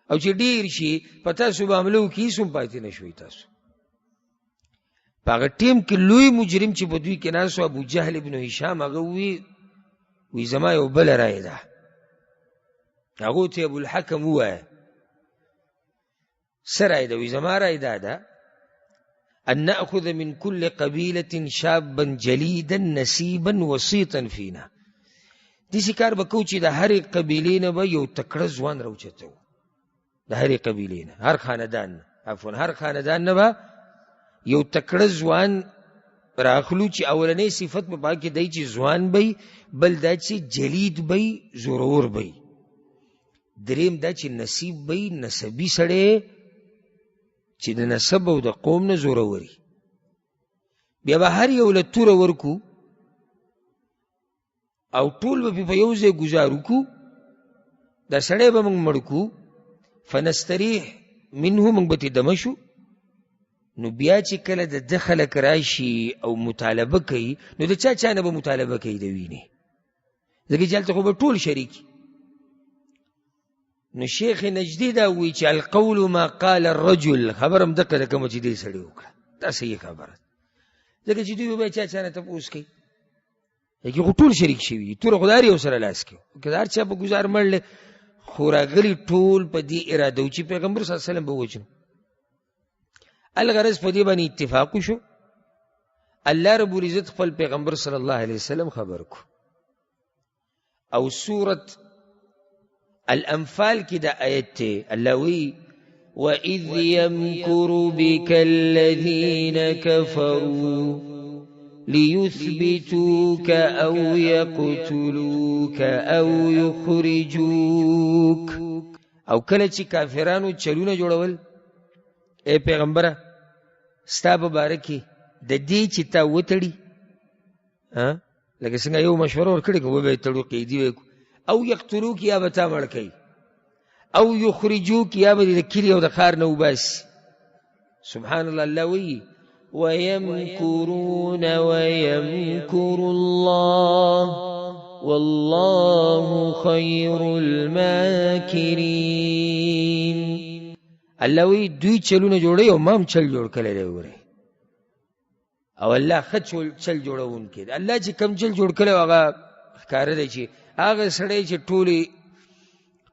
او چې ډېر شي په تاسو به حمله وکړي، هېڅ هم پاتې نه شوئ تاسو. په هغه ټیم کې لوی مجرم چې په دوی کې ناست و ابو جهل ابن هشام، هغه وی زما یو بله رایه ده. هغو ته ابوالحکم ووایه څه رایه ده؟ وی زما رایه دا ده ان نأخذ من كل قبيلة شابا جليدا نسيبا وسيطا فينا. داسې کار به کوو چې د هرې قبیلې نه به یو تکړه ځوان راوچتو، د هرې قبیلې نه، هر خاندان نه به یو تکړه ځوان راخلو چې اولنی صفت په پاک کې دی چې ځوان بی، بل دا چې جلید بی، زورور بی، دریم دا چې نصیب بی، نسبی سړی چې د نسب او د قوم نه زوروري. بیا به هر یو له توره ورکو او ټول به په یو ځای ګزار وکړو، دا سړی به موږ مړ کړو، فنستریح منه، موږ به ترې دمه شو، نو بیا چې کله د ده خلک راشي او مطالبه کوي نو د چا نه به مطالبه کوي د وینې، ځکه چې هلته خو به ټول شریک. نو شیخ نجدي دا وایي چې القول ما قال الرجل، خبر هم دقه ده کومه چې دې سړي وکړه، دا صحیح خبره ده. ځکه چې دوی به چا نه تپوس کوي، یکي خو ټول شریک شوي، توره خو د هر یو سره لاس کوي، که د هر چا په ګزار مړ خو راغلي ټول په دې اراده و چې پیغمبر صلی الله علیه وسلم به وجنو. الغرض په دې باندې اتفاق وشو. الله رب العزت خپل پیغمبر صلی الله علیه وسلم خبر کو، او سورة الانفال کی دا آیت تے اللہ وی وَإِذْ يَمْكُرُ بِكَ الَّذِينَ كَفَرُوا لِيُثْبِتُوكَ أَوْ يَقْتُلُوكَ أَوْ يُخْرِجُوكَ. او کله چې کافرانو چلونه جوړول اے پیغمبره ستا په باره کې د دې چې تا وتړي، لکه څنګه یو مشوره ورکړې که وبه یې تړو قیدي ویې او یقتلوک یا به تا مړ کوي، او یخرجوک یا به د کلي او د ښار نه وباسي. سبحان الله. الله وایي وَيَمْكُرُونَ وَيَمْكُرُ اللَّهُ وَاللَّهُ خَيْرُ الْمَاكِرِينَ. الله وایي دوی چلونه جوړوي او ما هم چل جوړ کړی دی وګورئ. او الله ښه چل جوړونکی دی. الله چې کم چل جوړ کړی هغه ښکاره دی چې هغه سړی چې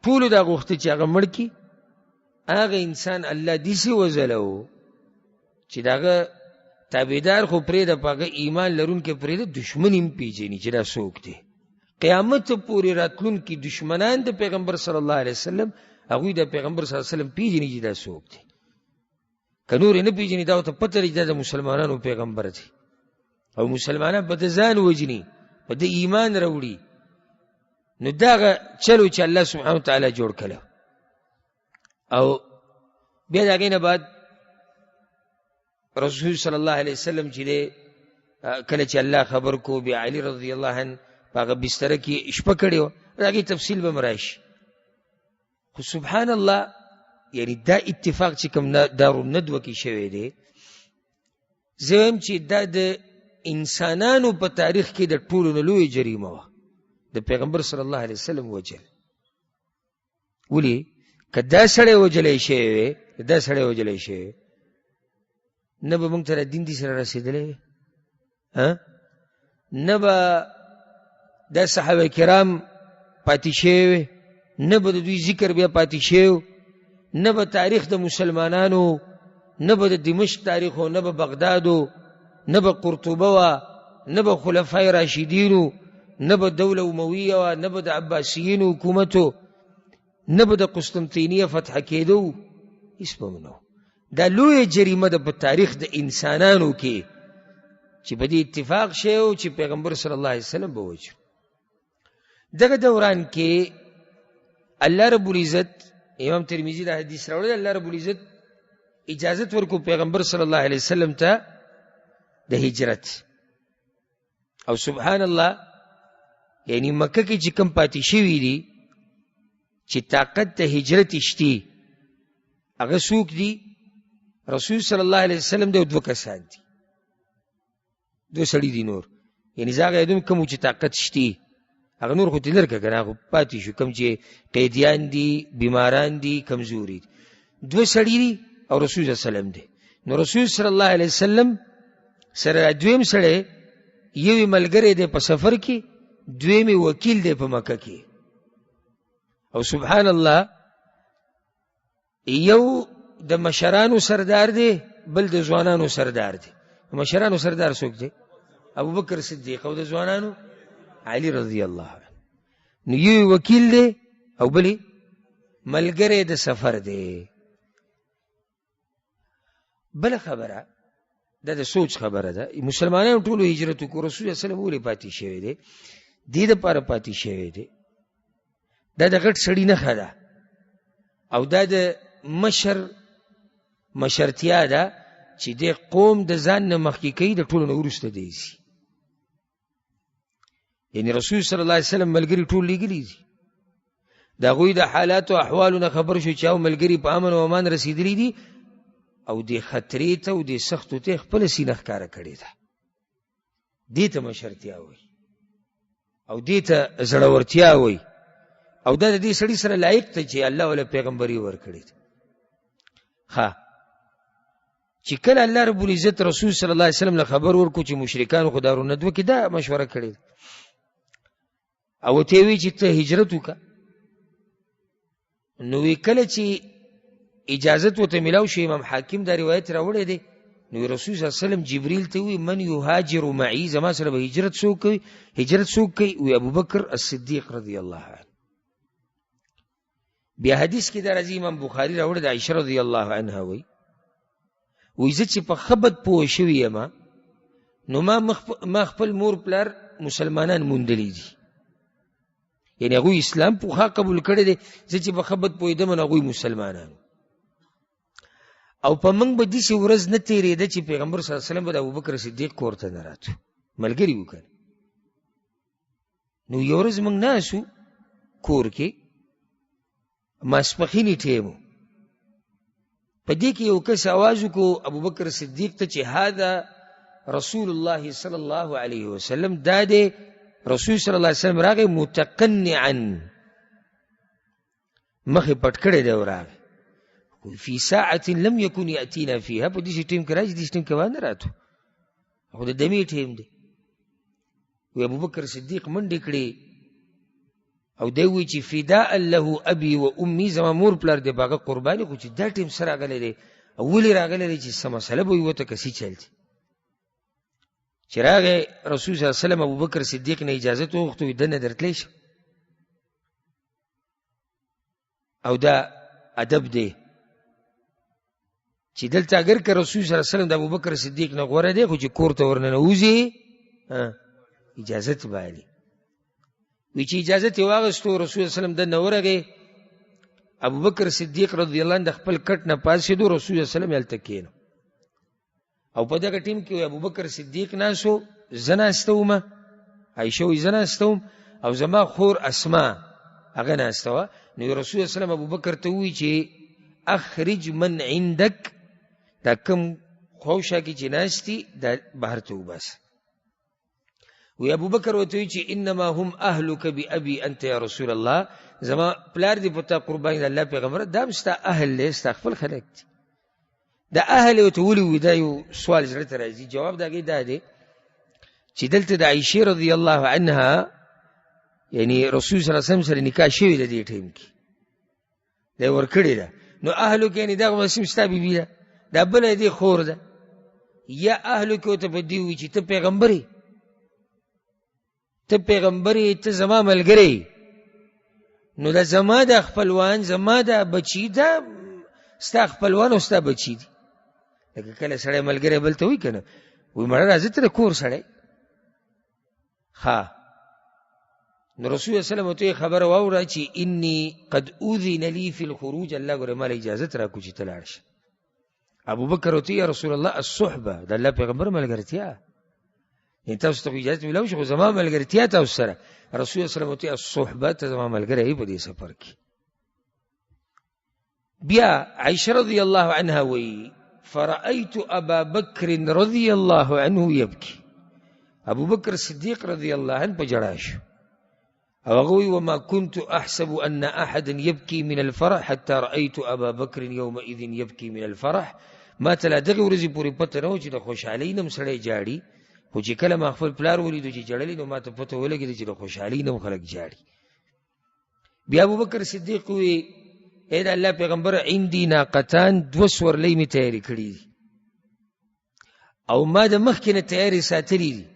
ټولو دا غوښته چې هغه مړ کړي، هغه انسان الله داسې وځلو چې د هغه تابعدار خو پرېږده، په هغه ایمان لرونکی پرېږده، دشمن هم پېژني چې دا څوک دی. قیامت پورې راتلونکي دشمنان د پیغمبر صلی الله علیه وسلم هغوی د پیغمبر صلی الله علیه وسلم پېژني چې دا څوک دی. که نور یې نه پېژني دا ورته پته لري چې دا د مسلمانانو پیغمبر دی، او مسلمانان په ده ځان وژني، په ده ایمان راوړي. نو داغه چلو چې الله سبحانه وتعالی جوړ کړو. او بیا د هغې نه بعد رسول صلی الله علیه وسلم چې دی کله چې الله خبر کو بیا علي رضی الله عنه په هغه بستره کې شپه کړې وه، د هغې تفصیل به م راشي. خو سبحان الله یعنی دا اتفاق چې کوم دارالندوه کې شوی دی، زه وایم چې دا د انسانانو په تاریخ کې د ټولو نه لویه جریمه وه د پیغمبر صلی الله علیه وسلم وجل. ولې که دا سړی وجلی شوی وی، دا سړی وجلی شوی نه به موږ ته د دین دې سره رسېدلی وی، نه به دا صحابه کرام پاتې شوی وی، نه به د دوی ذکر بیا پاتې شوی، نه به تاریخ د مسلمانانو، نه به د دمشق تاریخ و، نه به بغدادو، نه به قرطبه و، نه به خلفای راشدینو، نه به دوله امویه و، نه به د عباسیینو حکومتو، نه به د قسطنطینیه فتح کېدو، هېڅ به نه. دا لویه جریمه ده په تاریخ د انسانانو کې چې په دې اتفاق شوی و چې پیغمبر صلی الله علیه وسلم به وجه. دغه دوران کې الله رب العزت، امام ترمذي دا حدیث راوړی، الله رب العزت اجازت ورکو پیغمبر صلی الله علیه وسلم ته د هجرت. او سبحان الله یعنی مکه کې چې کوم پاتې شوي دي چې طاقت د هجرت شته، هغه څوک دي؟ رسول صلی الله علیه وسلم دی او دوه کسان دي، دوه سړي دي نور، یعنی زه هغه یادوم کوم چې طاقت شته، هغه نور خو دې لر که که نه هغه پاتې شو، کوم چې قیدیان دي، بیماران دي، کمزوري دي. دوه سړي دي او رسول صلی الله علیه وسلم دی. نو رسول صلی الله علیه وسلم سره دویم سړی یو ملګری دی په سفر کې، دویم وکیل دی په مکه کې. او سبحان الله یو د مشرانو سردار دی، بل د ځوانانو سردار دی. مشرانو سردار څوک دی؟ ابوبکر صدیق. او د ځوانانو علی رضی الله عنه. نو یو وکیل دی او بلی ملګری د سفر دی. بل خبره دا د سوچ خبره ده، مسلمانانو ټولو هجرت وکړو، رسول الله صلی الله علیه وسلم ولې پاتې شوی دی؟ دې دپاره پاتې شوی دی، دا د غټ سړي نښه ده، او دا د مشرتیا ده چې د قوم د ځان نه مخکې کوي، د ټولو نه وروسته دی ځي. یعنی رسول صلی الله علیه وسلم ملګري ټول لیږلي دي، د هغوی د حالاتو احوالو نه خبر شو چې او ملګري په امن و امان رسېدلي دي، او دې خطرې ته او دې سختو ته خپله سینه ښکاره کړې ده. دې ته مشرتیا وایي او دې ته زړورتیا وایي، او دا د دې سړي سره لایق ته چې الله ولا پیغمبري ورکړې ده. چې کله الله رب العزت رسول صلی الله علیه وسلم له خبر ورکو چې مشرکانو خو دارالندوه کې دا مشوره کړې ده او ته وی چې ته هجرت وکړه، نو کله چې اجازت ورته ملاو شو، امام حاکم دا روایت راوړی دی، نو رسول صلی الله علیه وسلم جبریل ته وی من یهاجر معي، زما سره به هجرت څوک کوي؟ هجرت څوک کوي؟ وی ابوبکر الصدیق رضی الله عنه. بیا حدیث کې دا راځي، امام بخاری راوړی د عائشه رضی الله عنها وی زه چې په خبت پوه شوی یم نو ما خپل مور پلار مسلمانان موندلی دي، یعنی هغوی اسلام پوخا قبول کړی دی، زه چې په خبت پوهېدم نو هغوی مسلمانان، او په موږ به داسې ورځ نه تېرېده چې پیغمبر صلی الله علیه وسلم به د ابوبکر صدیق کور ته نه راتو، ملګري وو که نو یو ورځ موږ ناستو کور کې، ماسپښینې ټیم و، په دې کې یو کس آواز وکړو ابوبکر صدیق ته چې هذا رسول الله صلی الله علیه وسلم، دا دی رسول صلی الله علیه وسلم راغی متقنعا، مخې پټ کړی دی او راغی فی ساعة لم یکن یأتینا فیها، په دې ټیم کې راځي، دې ټیم کې باندې راتو، خو د دمې ټیم دی. وی ابوبکر صدیق منډې کړې او دی وی چې فداء له ابي و امي، زما مور پلار دی باغه قرباني، خو چې دا ټیم سره راغلی دی او ولې راغلی دی چې څه مسله به وي ورته کسي چل دی. چې راغی رسول صلی الله علیه وسلم ابوبکر صدیق نه اجازت وغوښته، وی دننه درتلی شه، او دا ادب دی چې دلته اگر که رسول صلی الله علیه وسلم د ابوبکر صدیق نه غوره دی، خو چې کور ته ورننوځي اجازت باید وی چې اجازت یې واغېستو، رسول صلی الله علیه وسلم دننه ورغی، ابوبکر صدیق رضی الله عنه د خپل کټ نه پاڅېدو، رسول صلی الله علیه وسلم هلته کېنو، او په دغه ټیم کې ابوبکر صدیق ناستو، زه ناسته ومه، عایشه وی زه ناسته وم، او زما خور اسما هغه ناسته وه. نو رسول الله وسلم ابوبکر ته ووایي چې اخرج من عندک، دا کوم خوشا کې چې ناست دي دا بهر ته وباسه. وی ابوبکر ورته وایي چې انما هم اهلک بابي انت یا رسول الله، زما پلار دی په تا قرباني د الله پیغمبره، دا هم ستا اهل دی، ستا خپل خلک دي. دا اهل ورته ولې وي؟ دا یو سوال زړه ته راځي. جواب د هغې دا دی چې دلته د عایشې رضی الله عنها یعنی رسول صلی الله علیه وسلم سره نکاح شوې ده دې ټیم کې، دا یې ورکړې ده، نو اهلو کې یعنې دغه مسیم ستا بیبي ده، دا بله دې خور ده، یا اهلو کې ورته په دې وي چې ته پیغمبر یې، ته پیغمبر یې، ته زما ملګری، نو دا زما د خپلوان، زما د بچي، دا ستا خپلوان او ستا بچي دي. لکه کله سړی ملګری بل ته وایي که نه، وایي مړه راځه ته د کور سړی. نو رسول الله صلی الله علیه وسلم خبره واوره چې انی قد اذن لی فی الخروج، الله ګوره ماله اجازت راکړو چې ته لاړ شه. ابوبکر ورته یا رسول الله الصحبه، د الله پیغمبر ملګرتیا، یعنې تاسو ته خو اجازت میلاو شي، خو زما ملګرتیا تاسو سره. رسول الله صلی الله علیه وسلم الصحبه، ته زما ملګری یې په دې سفر کې. بیا عائشه رضی الله عنها وی فرأيت ابا بکر رضی الله عنه یبکی، ابوبکر صدیق رضی الله عنه په ژړا شو، او هغه وی وما كنت احسب ان احدا يبكي من الفرح حتى رايت ابا بکر يومئذ يبكي من الفرح، ما ته لا دغه ورځې پورې پته نه و چې د خوشحالۍ نه هم سړی جاړي، خو چې کله ما خپل پلار ولیدو چې جړلی، نو ما ته پته ولګېده چې د خوشحالۍ نه هم خلک جاړي. بیا ابوبکر صدیق وی اے د الله پیغمبر عندي ناقتان، 2 سورلۍ مې تیارې کړي دي، او ما د مخکې نه تیارې ساتلي دي،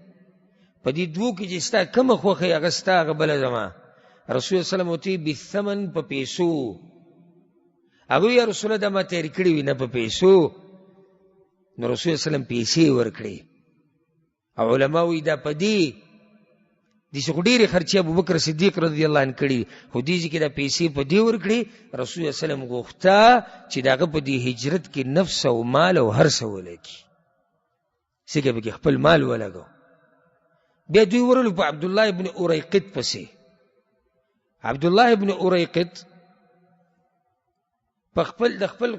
په دې 2 کې چې ستا کومه خوښه یې هغه ستا، هغه بله زما. رسول الله صلی الله علیه وسلم ورته بالثمن، په پیسو. هغوی یا رسول الله دا ما تیارې کړي وي، نه په پیسو. نو رسول الله صلی الله علیه وسلم پیسې ورکړې، او علما وایي دا په دې داسې خو ډېرې خرچې ابوبکر صدیق رضی الله عنه کړي، خو دې ځای کې دا پیسې په دې ورکړې، رسول الله صلی الله علیه وسلم غوښته چې د هغه په دې هجرت کې نفس او مال او هر څه ولګي، ځکه پکې خپل مال ولګو. بیا دوی ورلو په عبدالله ابن اریقط پسې. عبدالله ابن اریقط په خپل د خپل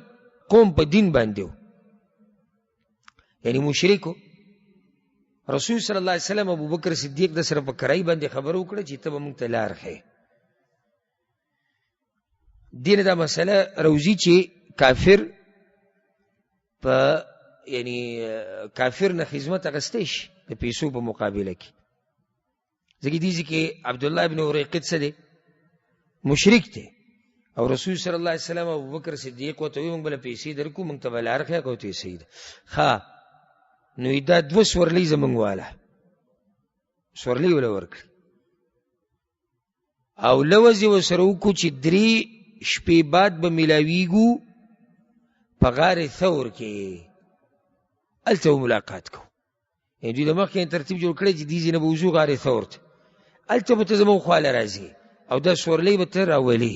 قوم په دین باندې و، یعنی مشرکو. رسول صلی الله علیه وسلم ابو بکر صدیق د سره په کرای باندې خبرو وکړه چې ته به موږ ته لار ښیې. دینه دا مسله روزي چې کافر په یعنی کافر نه خدمت اخیستی شي د پیسو په مقابله کې. ځکه دې کې عبدالله ابن اریقط څه دی؟ مشرک دی. او رسول صلی الله علیه وسلم ابو بکر صدیق ورته وایي موږ بله پیسې درکو، موږ ته به لار ښیه. که ورته وایي صحیح ده. ښه نو دا 2 سورلۍ زموږ واله سورلۍ وله ورکړي او لوز یې ورسره وکړو چې 3 شپې بعد به میلاویږو په غار ثور کې، هلته به ملاقات کوو. یعنې دوی د مخکې ترتیب جوړ کړی چې دې ځای نه به وځو غار ثور ته، هلته به ته زموږ خواله راځي او دا سورلۍ به ته راولي.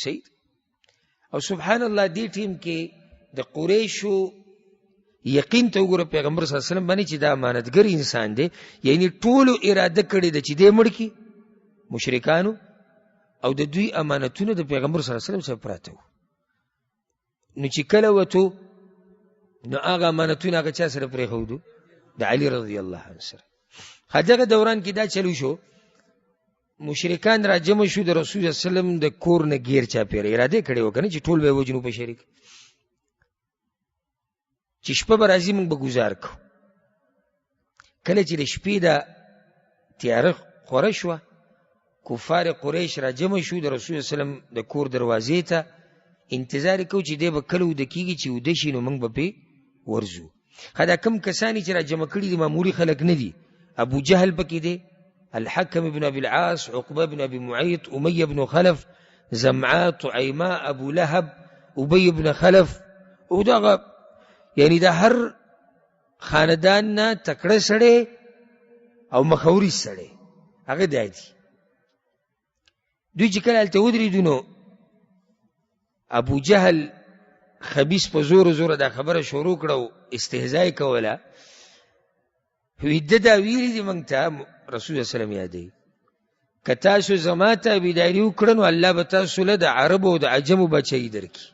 صحیح. او سبحان الله دې ټیم کې د قریشو یقین ته وګوره پیغمبر صلی الله علیه وسلم باندې چې دا امانتګر انسان دی. یعنی ټولو اراده کړې ده چې دې مړ کړي مشرکانو، او د دوی امانتونه د پیغمبر صلی الله علیه وسلم سره پراته وو. نو چې کله وتو نو هغه امانتونه هغه چا سره پرېښودو؟ د علي رضی الله عنه سره. دغه دوران کې دا چلو شو، مشرکان را جمع شو د رسول صلی الله علیه وسلم د کور نه غیر چاپېره. اراده کړې وه که نه چې ټول به یې وجنو په شریک، چې شپه به راځي موږ به ګزار کوو. کله چې د شپې دا تیاره خوره شوه، کفار قریش را جمع شو د رسول صلی الله علیه وسلم د کور دروازې ته، انتظار کوو چې دی به کله وده کېږي چې وده شي نو موږ به پې ورځو. دا کم کسانی چې را جمع کړي دي معمولي خلک نه دي. ابو جهل پکې دی، الحکم بن ابي العاص، عقبه بن ابي معيط، امیه بن خلف، زمعه، طعیمه، ابو لهب، ابی بن خلف. او دغه یعنی دا هر خاندان نه تکړه سړی او مخوري سړی هغه دی. دوی چې کله هلته ودرېدو نو ابو جهل خبیث په زور زور دا خبره شروع کړه او استهزا یې کوله. وی ده دا ویلي دي موږ ته رسول الله صلی الله علیه وسلم یادوي، که تاسو زما تابعداري وکړه نو الله به تاسو له د عربو او د عجمو بچی درکړي،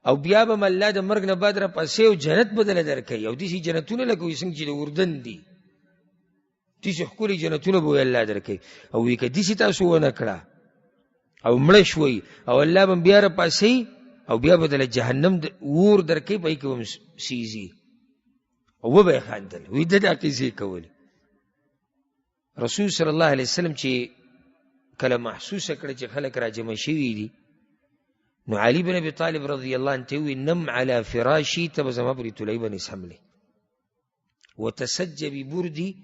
او بیا به م الله د مرګ نه بعد را پسې او جنت بدله درکوي. او داسې جنتونه لکه وایي څنګه چې د اردن دي، داسې ښکلي جنتونه به الله درکوي. او وایي که داسې تاسو ونه کړه او مړه شوئ او الله به بیا را پاسئ او بیا به دله جهنم اور درکوي، په هغې کې به سیزي. او وبه یې خاندل. وایي ده دا قیسې کولې. رسول صلی الله علیه وسلم چې کله محسوسه کړه چې خلک را جمع شوي دي، نو علي بن ابي طالب رضی الله عنه ته وی نم علی فراشی، ته به زما پرې تلۍ باندې سملې، وتسجبي بردي،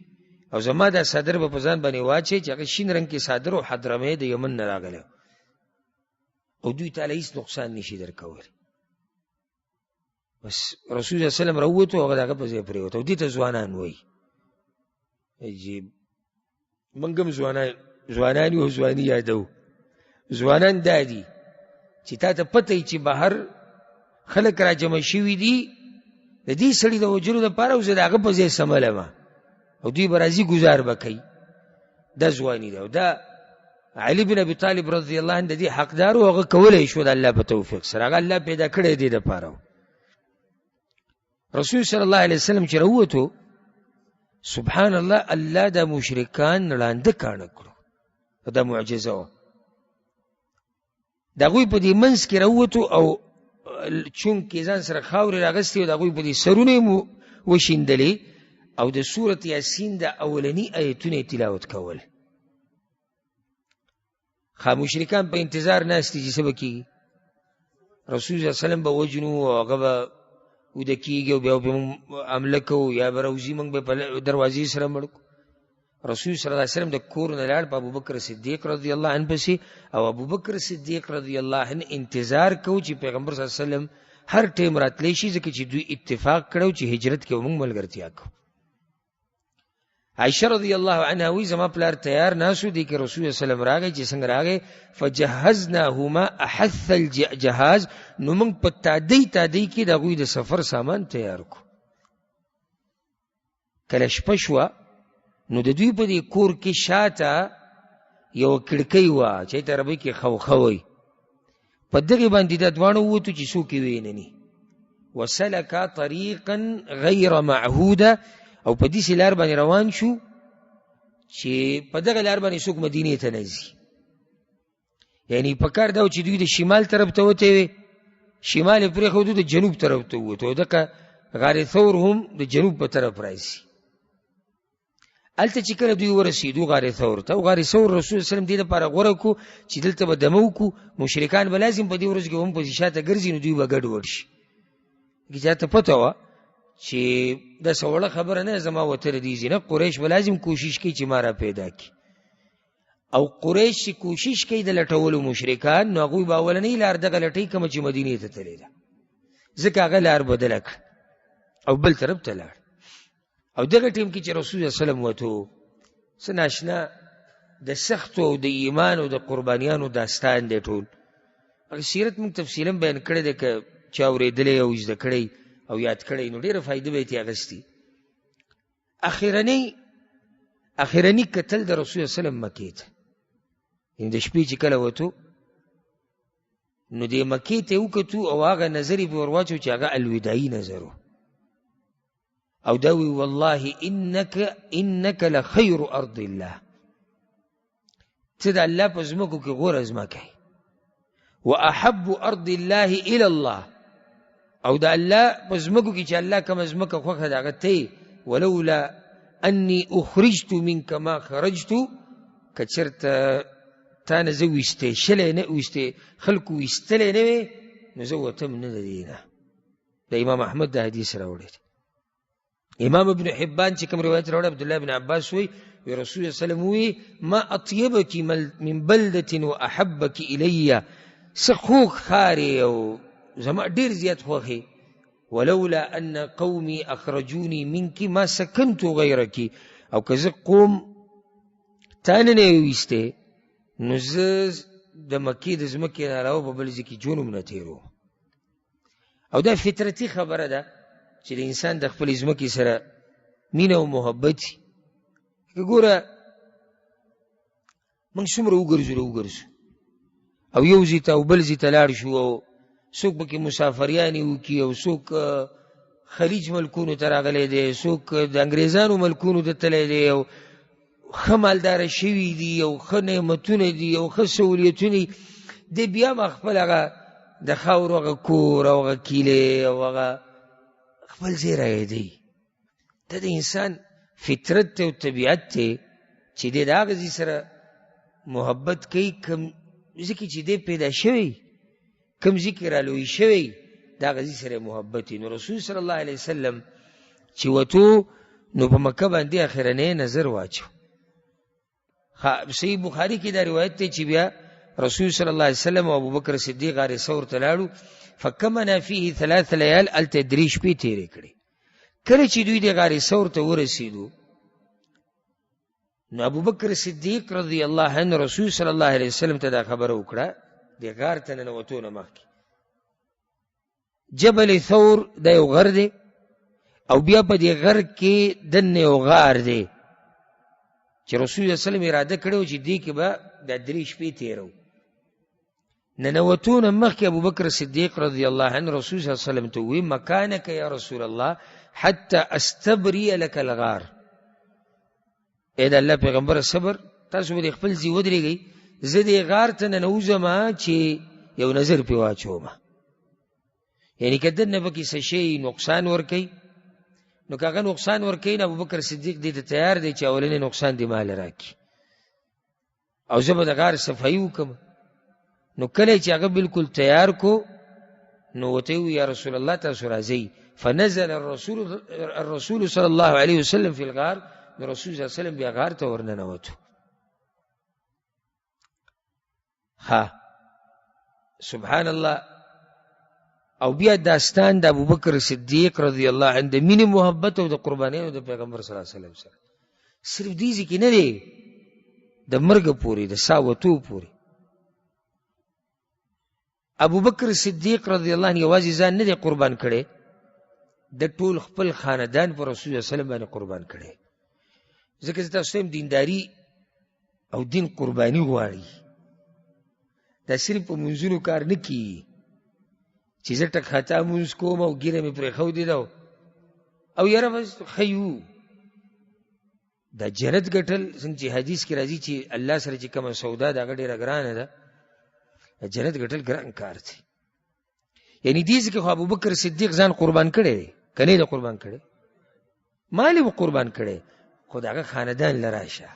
او زما دا صادر به په ځان باندې واچوې چې هغه شین رنګ کې صادر او حضرمې د یمن نه راغلی، او دوی تعالی هېڅ نقصان نشي درکولی. بس رسول صلی الله علیه وسلم راووتو، هغه د هغه په ځای پرېوت. او دې ته ځوانان وایي. عجیب. موږ هم ځوانان یو او ځواني یادوو. ځوانان دا دي چې تا ته پته وي چې بهر خلک را جمع شوي دي د دې سړي د وجلو دپاره، او زه د هغه په ځای سملم، او دوی به راځي ګزار به کوي. دا ځواني ده. او دا علي بن ابي طالب رضی الله عنه د دې حقدار و، هغه کولی شو د الله په توفیق سره. هغه الله پیدا کړی دې دپاره. رسول صلی الله علیه وسلم چې راووتو، سبحان الله، الله دا مشرکان ړانده کاڼه کړو. دا معجزه وه. د هغوی په دې منځ کې راووتو، او چونکې ځان سره خاورې راغستې او د هغوی په دې سرونه یې مو وشیندلې، او د سورت یاسین د اولني ایتونه یې تلاوت کول. مشرکان په انتظار ناست دي چې څه به کېږي. رسول صلی الله علیه وسلم به وجنو، او هغه به وده کېږي، او بیا به موږ حمله کوو، یا به راوځي موږ به په دروازې سره مړ کړو. رسول صلی الله علیه وسلم د کور نه لاړ په ابوبکر صدیق رضی الله عنه پسې، او ابوبکر صدیق رضی الله عنه انتظار کوو چې پیغمبر صلی الله علیه وسلم هر ټیم راتلی شي، ځکه چې دوی اتفاق کړو چې هجرت کې موږ ملګرتیا کوو. عائشہ رضی الله عنها وی زما پلار تیار ناسو دی کہ رسول صلی اللہ علیہ وسلم راغی، چې څنګه راغی فجهزناهما احث الجهاز، نو موږ په تادی کې د هغوی د سفر سامان تیار کو. کله شپه شوه نو د دوی په دې کور کې شاته یو کړکۍ وه چې ته عربۍ کې خوخه وایي، په دغې باندې دا دواړه ووتو چې څوک یې وینني. وسلک طریقا غیر معهوده، او په دې لار باندې روان شو چې په دغه لار باندې څوک مدینې ته نه ځي. یعنی په کار دا و چې دوی د شمال طرف ته وتې وې، شمال یې پرېښودو، د جنوب طرف ته ووتو. دغه غار ثور هم د جنوب په طرف راځي. هلته چې کله دوی ورسېدو غار ثور ته، او غار ثور رسول صلی الله علیه وسلم دې دپاره غوره کړو چې دلته به دمه وکړو، مشرکان به لازم په دې ورځ کې هم پسې شاته ګرځي، نو دوی به ګډوډ شي. چاته پته وه چې داسې وړه خبره نه، زما وتره دې ځي نه، قریش به لازم کوشش کوي چې ما را پیدا کړي. او قریش چې کوشش کوي د لټولو مشرکان، نو هغوی به اولنۍ لار دغه لټوي کومه چې مدینې ته تللې ده، ځکه هغه لار بدله کړه او بل طرف ته لاړ. او دغه ټیم کې چې رسول الله صلی الله علیه وسلم وته، څه ناشنا د سختو او د ایمان او د قربانیانو داستان دی ټول. هغه سیرت موږ تفصیلا بیان کړی دی، که چا اورېدلی او زده کړی او یاد کړی نو ډېره فایده به یې ترې اخیستي. اخرني کتل د رسول الله صلی الله علیه وسلم مکې ته، یعنې د شپې چې کله وتو نو دې مکې ته یې وکتو، او هغه نظر یې پرې ور واچو چې هغه الوداعي نظر و، او دا وی والله انک لخیر ارض الله، ته د الله په ځمکو کې غوره ځمکه یې، واحب ارض الله الی الله، او د الله په ځمکو کې چې الله کومه ځمکه خوښه ده هغه ته، ولولا انی اخرجت منک ما خرجت، که چېرته تا نه زه ویستی شلی نه ویستی خلکو ویستلی نه وې، نو زه وتم نه د دې نه. د امام احمد د حدیث راوړی دی. امام ابن حبان چې کوم روایت راوړی، عبدالله بن عباس وی رسول الله صلی الله علیه وسلم وی ما اطیبک من بلدة واحبک الی، څه خوږ ښار یې او زما ډېر زیات خوښ یې، ولولا ان قومي اخرجوني منك ما سكنت غیرك، او که زه قوم تا نه ویستی نو زه د مکې د ځمکې نه علاوه په بل ځای کې ژوند هم نه تېروم. او دا فطرتي خبره ده چې د انسان د خپلې ځمکې سره مینه او محبت وي. که ګوره موږ څومره وګرځو او یو ځای ته او بل ځای ته لاړ شو، او څوک پکې مسافریانې وکړي، او څوک خلیج ملکونو ته راغلی دی، څوک د انګریزانو ملکونو ته تللی دی، او ښه مالداره شوي دي، او ښه نعمتونه دي، او ښه سهولیتونه دی، بیا هم خپل هغه د خاورو هغه کور او هغه کیلې او هغه خپل ځای رایادوي. دا د انسان فطرت ته او طبیعت ته چې دی د هغه ځای سره محبت کوي، کوم ځای کې چې دی پیدا شوی، کوم ځای کې رالوی شوی، د هغه ځای سره محبت وي. نو رسول صلی الله علیه وسلم چې وتو نو په مکه باندې اخرنی نظر واچو. صحیح بخاری کې دا روایت دی چې بیا رسول صلی الله علیه وسلم او ابوبکر صدیق غار ثور ته لاړو، فکمنا فيه 3 لیال، هلته 3 شپې تېرې کړې. کله چې دوی د غار ثور ته ورسېدو نو ابوبکر صدیق رضی الله عنه رسول صلی الله علیه وسلم ته دا خبره وکړه د غار ته ننوتو نه مخکې. جبل ثور دا یو غر دی، او بیا په دې غر کې دننه یو غار دی چې رسول الله صلی الله علیه وسلم اراده کړې چې دې کې به دا 3 شپې تېرو. ننوتو نه مخکې ابوبکر صدیق رضی الله عنه رسول صلی الله علیه وسلم ته وویل مکانک یا رسول الله حتی استبری لک الغار، ای د الله پیغمبر صبر، تاسو به خپل ځای ودرېږئ، زه دې غار ته ننوځم چې یو نظر پې واچوم. یعنی که دننه پکې څه شی نقصان ورکوي نو که هغه نقصان ورکوي نو ابوبکر صدیق دې ته تیار دی چې اولنی نقصان دې مال راکړي، او زه به د غار صفایي وکړم. نو کله چې هغه بالکل تیار کو نو ورته وویل یا رسول الله تاسو راځئ. فنزل الرسول صلی الله علیه وسلم فی الغار، نو رسول صلی الله علیه وسلم بیا غار ته ورننوتو. سبحان الله. او بیا داستان د ابوبکر صدیق رضی الله عنه د مینې محبت او د قربانیانو د پیغمبر صلی الله علیه وسلم سره صرف دې ځای کې نه دی، د مرګ پورې، د ساه وتو پورې. ابوبکر صدیق رضی الله عنه یوازې ځان نه دی قربان کړی، د ټول خپل خاندان پر رسول الله صلی الله علیه وسلم باندې قربان کړی. ځکه چې تاسو هم دینداري او دین قرباني غواړي، دا صرف په منځونو کار نه کیږي چې زه ټک خطا مونځ کوم او ږیره مې پرېښودې ده او یاره بس ښه وو. دا جنت ګټل څنګه چې حدیث کې راځي چې الله سره چې کومه سودا ده هغه ډېره ګرانه ده. جنت ګټل ګران کار دی. یعنی دې ځکه خو ابوبکر صدیق ځان قربان کړی دی که نه دی قربان کړی؟ مال یې قربان کړی خو د هغه خاندان له راشه.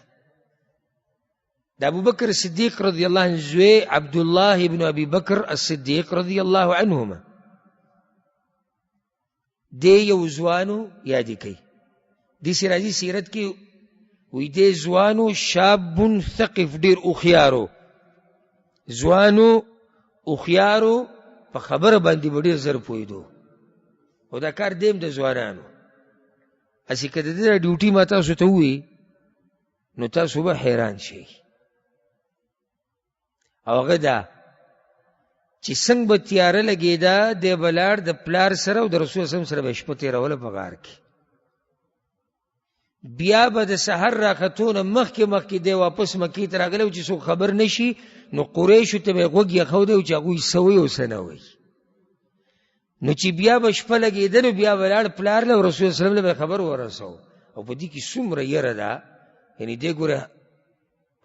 د ابوبکر صدیق رضی الله عنه زوی عبدالله ابن ابي بکر الصدیق رضی الله عنهما دی یو ځوانو یادې کوي. داسې راځي سیرت کې وایي دی ځوانو شاب ثقف ډېر هوښیارو ځوانو هوښیارو په خبره باندې به ډېر زر پوهېدو او دا کار دیم د ځوانانو. هسې که د دې ډیوټي ما تاسو ته ووایي نو تاسو به حیران شئ. او هغه دا چې څنګه به تیاره لګېده دی به لاړ د پلار سره او د رسول صلی الله علیه وسلم سره به شپه تېروله په غار کې. بیا به د سحر راختو نه مخکې دی واپس مکې ته راغلی چې څوک خبر نه شي نو قریشو ته به یې غوږ ایښودی او چې هغوی څه وایي او څه نه وایي. نو چې بیا به شپه لګېده نو بیا به لاړ پلار له او رسول صلی الله علیه وسلم له به خبر ورسو. او په دې کې څومره یره ده. یعنې دی ګوره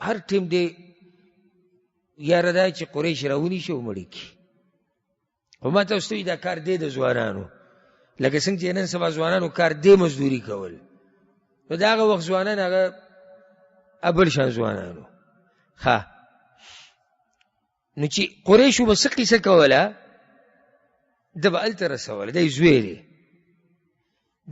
هر ټیم دی یاره ده چې قریش راونیسي او مړي کړي. خو ما تاسو ته دا کار دی د ځوانانو لکه څنګه چې نن سبا ځوانانو کار دی مزدوري کول. نو د هغه وخت ځوانان هغه ابل شان ځوانانو. ښه نو چې قریشو به څه قیسه کوله ده به هلته رسوله. دی زوی دی.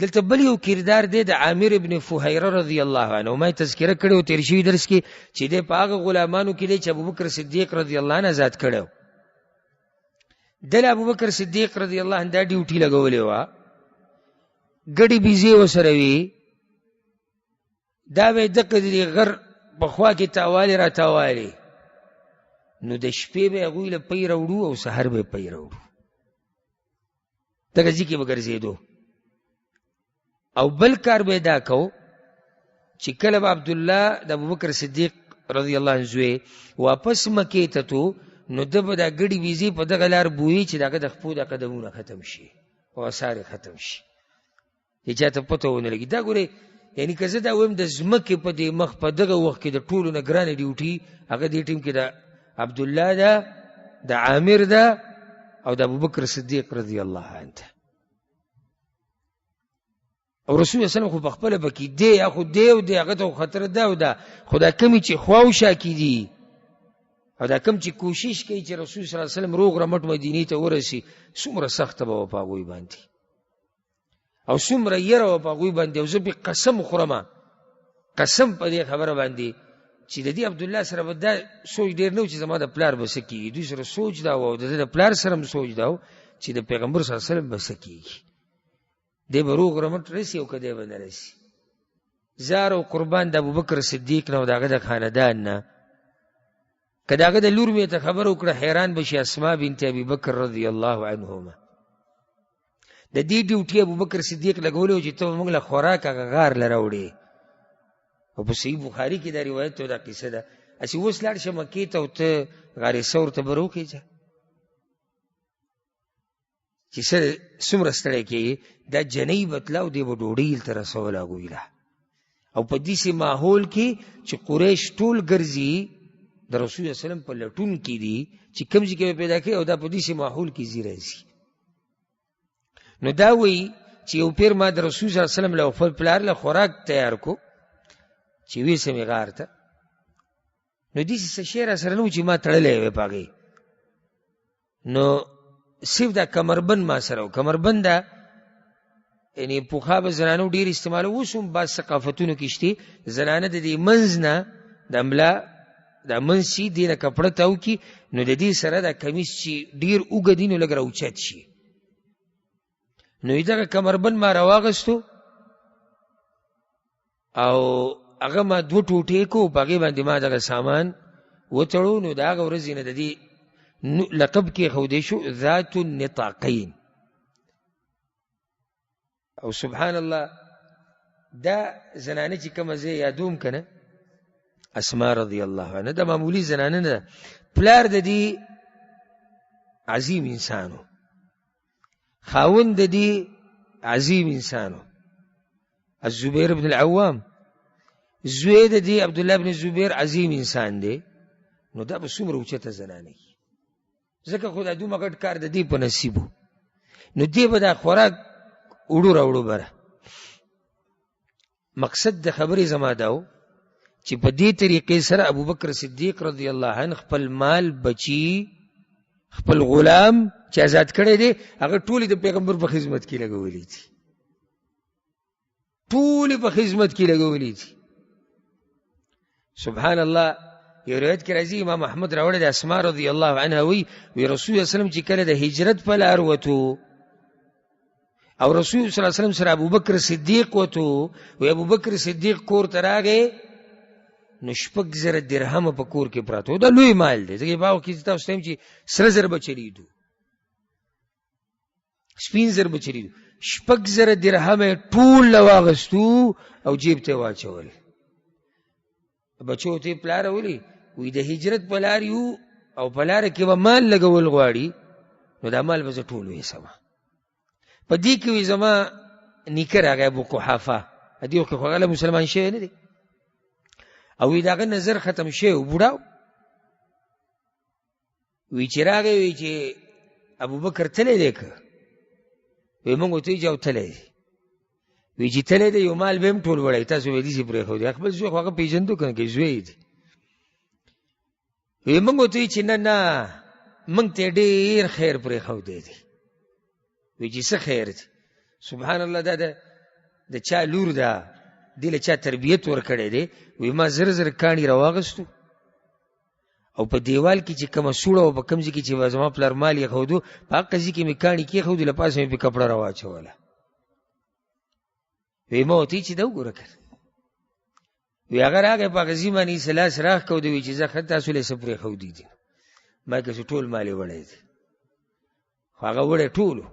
دلته بل یو کردار دی د عامر ابن فهیره رضی الله عنه. ما یې تذکره کړې و تېر شوي درس کې چې دی په هغه غلامانو کې دی چې ابوبکر صدیق رضی الله عنه آزاد کړی و. دله ابوبکر صدیق رضی الله عنه دا ډیوټي لګولې وه. ګډې بیزې ورسره وي. دا به یې دقه د غر په خوا کې تاوالې را تاوالې نو د شپې به یې هغوی له پی راوړو او سحر به یې پی راوړو. دغه ځای کې به ګرځېدو. او بل کار به دا کو چې کله به عبدالله د ابوبکر صدیق رضی الله عنه زوی واپس مکې ته تو نو ده به دا ګډې بیزې په دغه لار بویي چې د هغه د خپو د قدمونه ختم شي او اثار یې ختم شي چې چا ته پته ونه لګي. دا ګورې یعنې که زه دا وایم د ځمکې په دې مخ په دغه وخت کې د ټولو نه ګرانه ډیوټي هغه دې ټیم کې د عبدالله ده د عامر ده او د ابوبکر صدیق رضی الله عنه. او رسول الله خو په خپله پکې دی یا خو دی او دی هغه ته خطر ده او ده خو دا کمې چې خواوشا کې دي او دا کم چې کوشش کوي چې رسول صلی الله علیه وسلم روغ رمټ مدینې ته ورسي څومره سخته به وه په هغوی باندې او څومره یره وه په هغوی باندې. او زه پې قسم خورم قسم په دې خبره باندې چې د دې عبدالله سره به دا سوچ ډېر نه و چې زما د پلار به څه کېږي. دوی سره سوچ دا و او د ده د پلار سره هم سوچ دا و چې د پیغمبر صلی الله علیه وسلم به څه کېږي. دی به روغ رمټ رسي او که دی به نه رسي. زار او قربان د ابوبکر صدیق نه او د هغه د خاندان نه که د هغه د لور مې ته خبره وکړه حیران به شي. اسما بنت ابي بکر رضی الله عنهما د دې ډیوټي ابوبکر صدیق لګولی و چې ته موږ له خوراک هغه غار له راوړې. او په صحیح بخاري کې دا روایت او دا قصه ده. هسې اوس لاړ شه مکې ته او ته غار ثور ته به روخېږه چې څومره ستړی کېږي. دا جنۍ بتله او دی به ډوډۍ هلته رسوله هغوی له. او په داسې ماحول کې چې قریش ټول ګرځي د رسول الله وسلم په لټون کې دي چې کوم ځای کې به پیدا کوي او دا په داسې ماحول کې ځي راځي. نو دا وایي چې یو پیر ما د رسول صلی الله علیه وسلم له خپل پلار له خوراک تیار کو چې ویسم یې غار ته. نو داسې څه شی را سره نه و چې ما تړلی وی په هغې. نو صرف دا کمربند ما سره و. کمربند دا یعنې پخوا به زنانو ډېر استعمال اوس هم بعض ثقافتونو کې شته زنانه د دې منځ نه د ملا دا منځ شي دې نه کپړه تاو کي نو د دې سره دا کمیس چې ډېر اوږد وي نو لږ راوچت شي. نو یې دغه کمربند ما راواغستو او هغه ما دوه ټوټې کو په هغې باندې ما دغه سامان وتړو. نو د هغه ورځې نه د دې لقب کې ښودی شو ذات النطاقین. او سبحان الله دا زنانه چې کومه زه یادوم که نه اسما رضی الله عنه دا معمولی زنانه نه ده. پلار د دې عظیم انسانو خاوند د دې عظیم انسانو الزبیر بن العوام، زوی د دې عبدالله بن زبیر عظیم انسان دی، نو دا به څومره اوچته زنانه وي. ځکه خو دا دومره ګډ کار د دې په نصیب و، نو دې به دا خوراک وړو راوړو بره. مقصد د خبرې زما دا و چې په دې طریقې سره ابوبکر صدیق رضی الله عنه خپل مال، بچی، خپل غلام چې آزاد کړی دی هغه ټولې د پیغمبر په خدمت کې لګولې دي، ټولې په خدمت کې لګولې دي. سبحان الله. یو روایت کې راځي امام احمد راوړی د اسماء رضی الله عنها وی رسول الله صلی الله علیه وسلم چې کله د هجرت په لار وتو او رسول صلی الله علیه وسلم سره ابوبکر صدیق وتو، وی ابوبکر صدیق کور ته راغی نو 6,000 درهم په کور کې پراته، دا لوی مال دی. ځکه باو کې تاسو ته چې سره زر بچریدو، سپین زر بچریدو، 6,000 درهم ټول واغستو او جیب ته واچول. بچو ته پلار ولی وی د هجرت په لار یو او په لار کې به مال لګول غواړي، نو دا مال به زه ټول ویسمه. په دې کې وی زما نیکه راغی ابو قحافه، دې وخت خو هغه مسلمان شوی نه دی، او وی داغه نظر ختم شوی و بوډاو. وی چې راغی وی چې ابوبکر تللی دی که؟ وی موږ ورته ویل چې او تللی دی. وی چې تللی دی یو مال به هم ټول وړی، تاسو به داسې پرېښودی، خپل زوی خو هغه پېژندو که نه که زوی دی. وی موږ ورته ویل چې نه نه موږ ته ډېر خیر پرېښودی دی. وی چې څه خیر دی؟ سبحان الله، دا د چا لور ده، دې له چا تربیت ورکړی دی. وی ما زر زر کاڼي راواغستو او په دیوال کې چې کومه سوړه او په کوم ځای کې چې زما پلار مال یې ښودو په هغه ځای کې مې کاڼي کېښودې، له پاسه مې پې کپړه راواچوله. وی ما ورته چې دا وګوره که وی هغه راغی په هغه ځای باندې یې لاس راښ کړو، وی چې ځه ښه تاسو له یې څه پرېښودي دي. ما که چې ټول مال یې وړی دی، خو هغه وړی ټولو.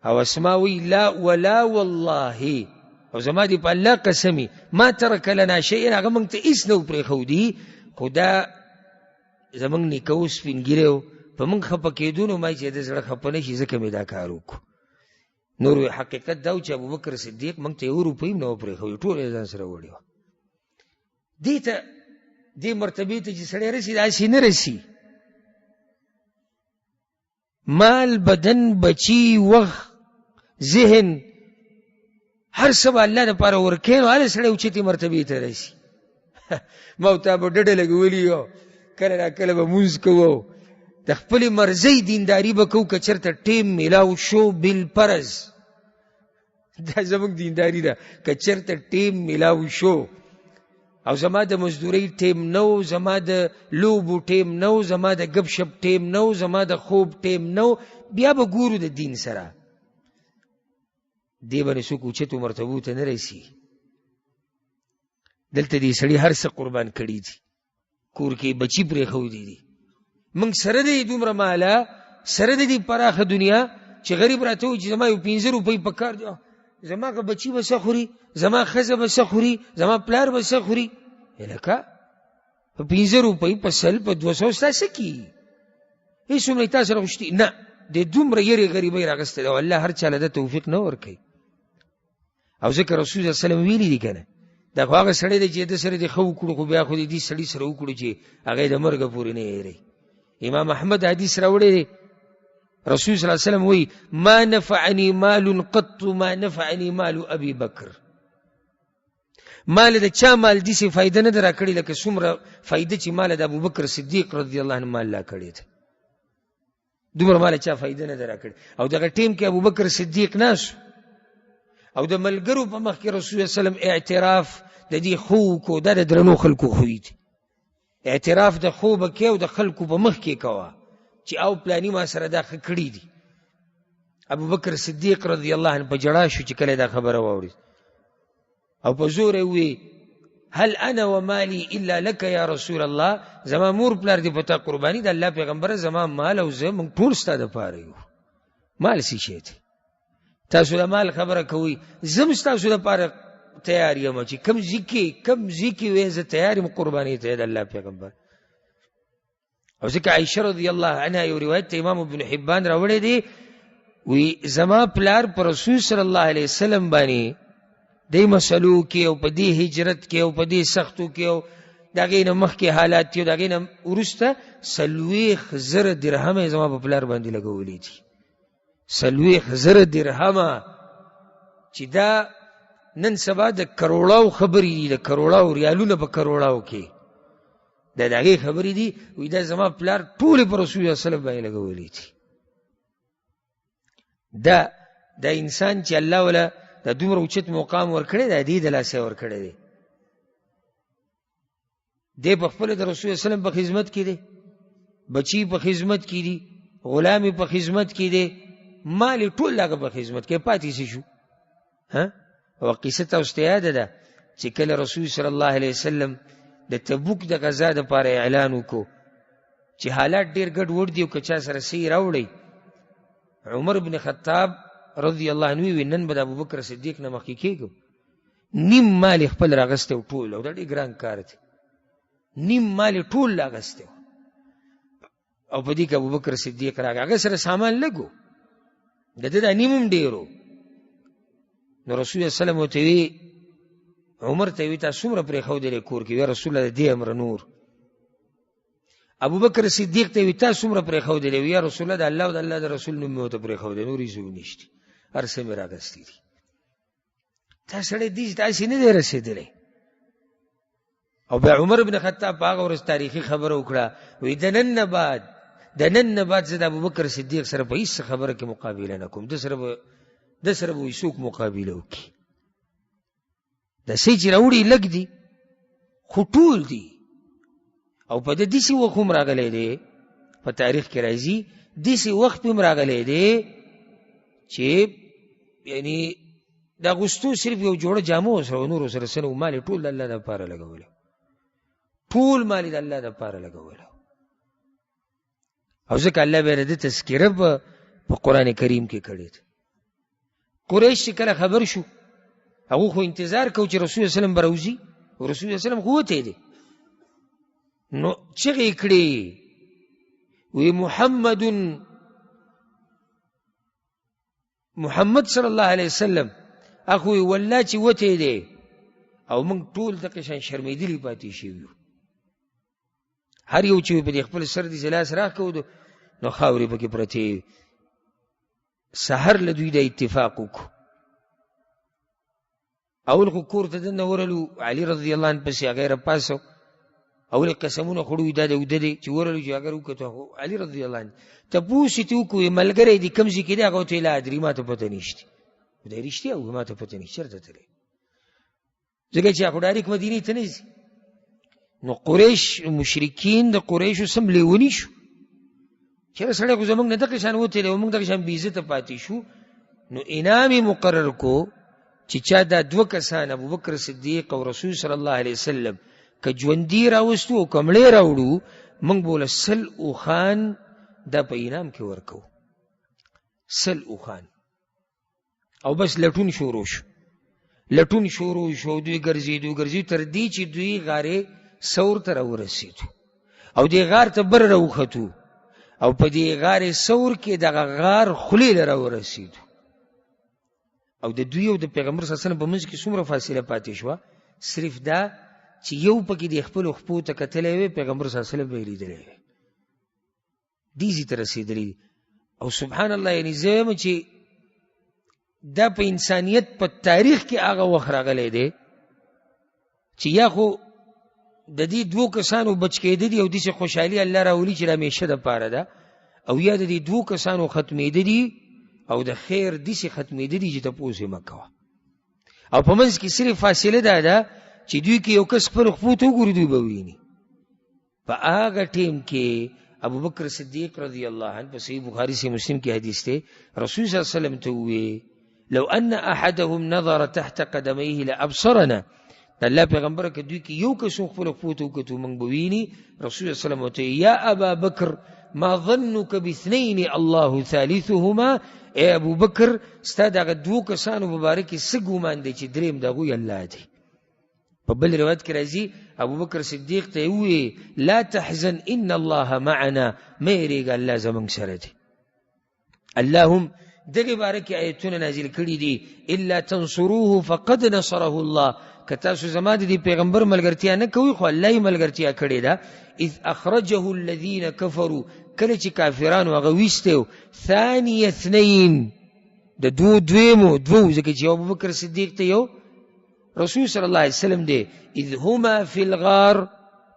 او اسما وی لا ولا والله، او زما دی په الله قسمی ما ترک لنا شیئا، هغه موږ ته هېڅ نه و پرېښودي، خو دا زموږ نیکه و سپین ږیری و، په موږ خفه کېدو نو ما چې د زړه خفه نه شي ځکه مې دا کار وکړو. نور حقیقت دا و چې ابوبکر صدیق موږ ته یو روپۍ هم نه و پرېښودي، ټول یې ځان سره وړې وه. دې ته دې مرتبې ته چې سړی رسي داسې نه رسي. مال، بدن، بچی، وخت، ذهن، هر څه به الله دپاره ورکوي، نو هله سړی اوچتې مرتبې ته رسي. ما او تا به ډډه لګولي یو، کله ناکله به مونځ کوو، د خپلې مرضۍ دینداري به کوو که چېرته ټیم میلاو شو بالفرض. دا زموږ دینداري ده، که چېرته ټیم میلاو شو او زما د مزدورۍ ټیم نه و، زما د لوبو ټیم نه و، زما د ګپ شپ ټیم نه و، زما د خوب ټیم نه و، بیا به ګورو د دین سره. دې باندې څوک اوچتو مرتبو ته نه رسي. دلته دې سړي هر څه قربان کړي دي، کور کې بچي پرېښودي دي. موږ سره دی دومره ماله، سره د دې پراخه دنیا چې غریب راته وایي چې زما یو 15 روپۍ په کار دی، زما که بچي به څه خوري، زما ښځه به څه خوري، زما پلار به څه خوري. لکه په 15 روپۍ په 100 په 200 ستا څه کېږي؟ هېڅ څومره تا سره غوښتي نه. د دومره یېرې غریبۍ راغستې ده او الله هر چا له ده توفیق نه ورکوي. او ځکه رسول صلی الله علیه وسلم ویلي دي که نه، دا خو هغه سړی دی چې د سره دې ښه وکړو، خو بیا خو دې سړي سره وکړو چې هغه یې د مرګه پورې نه هېروي. امام احمد حدیث راوړی دی، رسول صلی الله علیه وسلم وی ما نفعنی مال قط ما نفعنی مال ابي بکر. مال د چا مال داسې فایده نه ده راکړې لکه څومره فایده چې مال د ابوبکر صدیق رضی الله عنه مال لا کړې ده، دومره مال چا فایده نه ده راکړې. او دغه ټیم کې ابوبکر صدیق ناست او د ملګرو په مخ کې رسول صلی الله علیه وسلم اعتراف د دې خو کو، دا د درنو خلکو خوی دي. اعتراف د خو به کې او د خلکو په مخ کې کوه چې او پلانی ما سره دا ښه کړي دي. ابوبکر صدیق رضی الله عنه په ژړا شو چې کله دا خبره واورېد او په زور یې ووی هل انا ومالي الا لك یا رسول الله، زما مور پلار دې په تا قرباني د الله پیغمبره، زما مال او زه موږ ټول ستا دپاره یو. مال څه شی دی؟ تاسو د مال خبره کوئ، زه هم ستاسو دپاره تیار یم چې کوم ځای کې وایې زه تیار یم قربانۍ ته د الله پیغمبر. او ځکه عایشه رضی الله عنها یو روایت ته امام ابن حبان راوړی دی، وی زما پلار پر رسول صلی الله علیه وسلم باندې دی مسلو کې او په دې هجرت کې او په دې سختو کې او دغې نه مخکې حالات دي دغې نه وروسته 40,000 درهم زما په پلار باندې لګولي دي 40,000 درهم چې دا نن سبا د کروڑاو خبرې دي د کروڑاو ریالونه په کروڑاو کې د دغې خبرې دي وی دا زما پلار ټولې په رسول الله صلی الله علیه وسلم باندې لګولي دي دا انسان چې الله ولا دا دومره اوچت مقام ورکړی دا دې د لاسه ورکړی دی دی په خپل د رسول الله صلی الله علیه وسلم په خدمت کې دی بچی په خدمت کې دي غلام په خدمت کې دی مال ټول لاګه په خدمت کې پاتې شو ها او قصه تاسو ته یاد ده چې کله رسول صلی الله علیه وسلم د تبوک د غزا لپاره اعلان وکړو چې حالات ډیر ګډ وډ دي او کچا سره سی راوړي عمر بن خطاب رضی الله عنه وی نن به ابو بکر صدیق نه مخکې کېږو نیم مال خپل راغسته ټول او دا ډیر ګران کار دی نیم مال ټول راغسته او په دې کې ابو بکر صدیق راغی هغه سره سامان لګو د دې د نیمم ډیرو نو رسول الله صلی الله علیه وسلم عمر ته وی تاسو څومره پرې خو دې کور کې یا رسول الله دې امر نور ابو بکر صدیق ته وی تاسو څومره پرې خو دې یا رسول الله د الله او د الله د رسول نوم مو ته پرې خو دې نورې زو نشته هر څه مې راغستې دي تاسو دې دې تاسو نه دې رسیدلې او بیا عمر بن خطاب هغه ورځ تاریخي خبره وکړه وی د نن بعد زه د ابو بکر صدیق سره په هیڅ خبره کې مقابله نه کوم د سره به څوک مقابله وکړي د سې چې راوړي لږ دي خو ټول دي او په دې وخت هم راغلی دی په تاریخ کې راځي دې وخت هم راغلی دی چې یعنی دا غوستو صرف یو جوړه جامو سره نور سره سره مال ټول الله د پاره لګول ټول مال د الله د پاره لګول او ځکه الله به د تذکره په قران کریم کې کړی قریش کله خبر شو هغه خو انتظار کو چې رسول الله صلی الله علیه وسلم بروزي او رسول الله صلی الله علیه وسلم قوت دی نو چې کړي وی محمد صلی الله علیه وسلم اخوی والله چې وته دی او موږ ټول د قشان شرمېدلی پاتې شو هر یو چې په خپل سر دي زلاس راکو نو خاوري پکې پرتی سحر له دوی د اتفاق وکړو اول خو کور ته دنه ورلو علي رضی الله عنه پسې هغه راپاسو اول قسمونه خړو دا د ودې چې ورلو چې هغه وکړو علي رضی الله عنه ته پوښتې وکړو ملګری دې کمزې کې دی هغه ته لا درې ماته پته نشته دا رښتیا او ماته پته نشته چرته تللی ځکه چې هغه ډایرک مدینه ته نه ځي نو قریش مشرکین د قریشو سم لیونی شو چیرې سړی خو زمونږ نه دغه شان وتلی او موږ دغه شان بې عزته پاتې شو نو انعام یې مقرر کو چې چا دا دوه کسان ابو بکر صدیق او رسول صلی الله علیه وسلم که ژوندي راوستو او که مړی راوړو موږ به له 100 اوښان دا په انعام کې ورکو 100 اوښان او بس لټون شروع شو دوی ګرځېدو تر دې چې دوی غارې ثور ته راورسېدو او دې غار ته بر راوختو او په دې غار ثور کې دغه غار خولې له راورسېدو او د دوی او د پیغمبر صلی الله علیه وسلم په منځ کې څومره فاصله پاتې شوه صرف دا چې یو پکې د خپلو خپو ته کتلی وی پیغمبر صلی الله علیه وسلم به یې لیدلی وی دې ته رسېدلی او سبحان الله یعنې زه یم چې دا په انسانیت په تاریخ کې هغه وخت راغلی دی چې یا خو د دې دوو کسانو بچ کېده دي او داسې خوشحالي الله راولي چې د همیشه دپاره ده او یا د دې دوو کسانو ختمېده دي او د خیر داسې ختمېده دي چې تپوس یې مه کوه او په منځ کې صرف فاصله دا ده چې دوی کې یو کس خپلو خپو ته وګوري دوی به وویني په هغه ټیم کې ابو بکر صدیق رضی الله عنه په صحیح بخاري سے مسلم کې حدیث دی رسول صلی الله علیه وسلم ته ووی لو ان احدهم نظر تحت قدميه لابصرنا الله پیغمبر کې دوی کې یو کس خپل خپو ته وکړو موږ به ویني رسول الله صلی الله علیه وسلم ته یا ابا بکر ما ظنك باثنين الله ثالثهما اے ابو بکر ستا دغه دوه کسانو مبارک څه ګومان دی چې دریم دغه الله دی په بل روایت کې راځي ابو بکر صدیق ته وی لا تحزن ان الله معنا مېریګ الله زمونږ سره دی اللهم دغه باره کې آیتونه نازل کړي دي الا تنصروه فقد نصره الله، که تاسو زما د پیغمبر ملګرتیا نه کوئ خو الله یې ملګرتیا کړې ده. اذ اخرجه الذین کفروا، کله چې کافرانو هغه ویستی ثانی اثنین، د دویمو ځکه چې یو ابوبکر صدیق ته یو رسول صلی الله علیه وسلم دی. اذ هما فی الغار،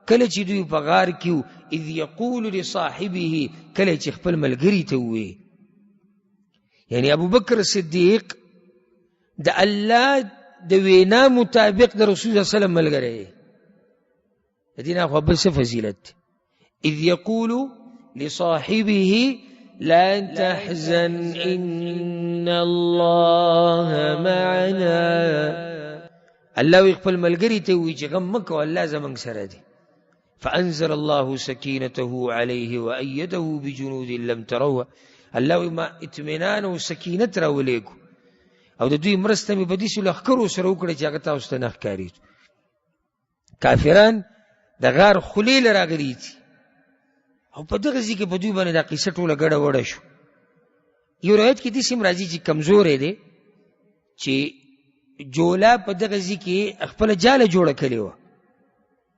کله چې دوی په غار کې وو، اذ یقول لصاحبه، کله چې خپل ملګري ته ووایي. یعنی ابوبکر صدیق د الله د وینا مطابق د رسول صلی الله علیه وسلم ملګری، د دې نه خو بل څه فضیلت. اذ یقول لصاحبه لا تحزن ان الله معنا، الله خپل ملګری ته وایي چې غم مه کوه الله زموږ سره دی. فانزل الله سکینته علیه وایده بجنود لم تروها، الله ما اطمینان او سکینت راولېږو او د دوی مرسته مې په داسې لښکرو سره وکړه چې هغه تاسو ته نه ښکارېږي. کافران د غار خولې له راغلي دي او په دغه ځای کې په دوی باندې دا قصه ټوله ګډه وډه شو. یو روایت کې داسې هم راځي چې کمزوری دی چې جوله په دغه ځای کې خپله جاله جوړه کړې وه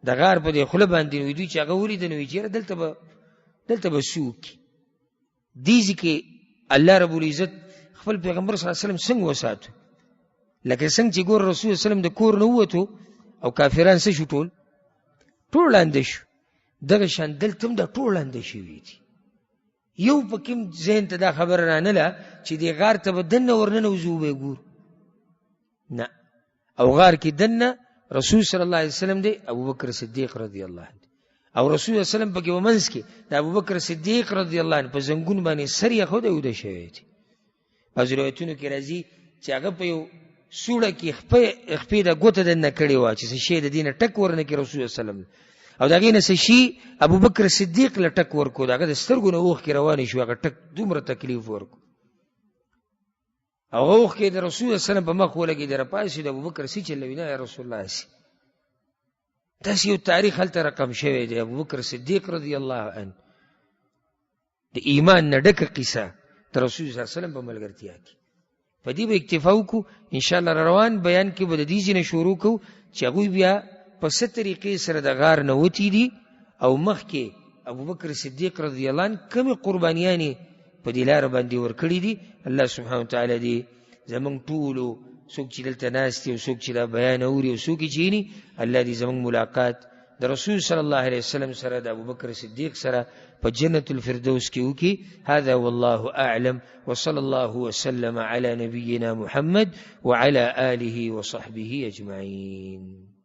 د غار په دې خوله باندې، نو دوی چې هغه ولیده نو ویې چې دلته به څه وکړي. دې ځای کې الله رب العزت خپل پیغمبر صلی الله علیه وسلم څنګه وساتو، لکه څنګه چې ګور رسول الله وسلم د کور نه ووتو او کافران څه شو، ټول ړانده شو. دغه شان دلته هم دا ټول ړانده شوي دي. یو پکې هم ذهن ته دا خبره رانله چې دې غار ته به دننه ورننوځو وبه یې ګورو، نه. او غار کې دننه رسول صلی الله علیه وسلم دی، ابوبکر صدیق رضی الله عنه، او رسول الله صلی الله علیه وسلم پکې ومنځ کې د ابوبکر صدیق رضی الله عنه په زنګون باندې سر یې خود اوده شوی دی. بعضې روایتونو کې راځي چې هغه په یو سوړه کې خپې د ګوته دننه کړې وه چې څه شی د دې نه ټک ورنه کړي رسول الله صلی الله علیه وسلم، او د هغې نه څه شي ابوبکر صدیق له ټک ورکړو، د هغه د سترګو نه اوښکې روانې شو، هغه ټک دومره تکلیف ورکړو. او هغه اوښکې د رسول الله صلی الله علیه وسلم په مخ ولګېدې، راپاڅېد ابوبکر څه چلوي؟ نه یا رسول الله هسې داسې یو تاریخ هلته رقم شوی دی. ابوبکر صدیق رضی الله عنه د ایمان نه ډکه قصه د رسول صلی الله علیه وسلم په ملګرتیا کې. په دې به اکتفا وکړو، انشاءالله روان بیان کې به د دې ځینې شروع کوو چې هغوی بیا په څه طریقې سره د غار نه وتي دي او مخکې ابوبکر صدیق رضی الله عنه کومې قربانیانې په دې لاره باندې ورکړي دي. الله سبحانه وتعالی دې زموږ ټولو څوک چې دلته ناست دي او څوک چې دا بیان اوري او څوک یې چیني، الله دې زموږ ملاقات د رسول صلی الله علیه وسلم سره د ابوبکر صدیق سره په جنت الفردوس کې وکړي. هذا والله اعلم وصلى الله وسلم على نبينا محمد وعلى آله وصحبه اجمعين.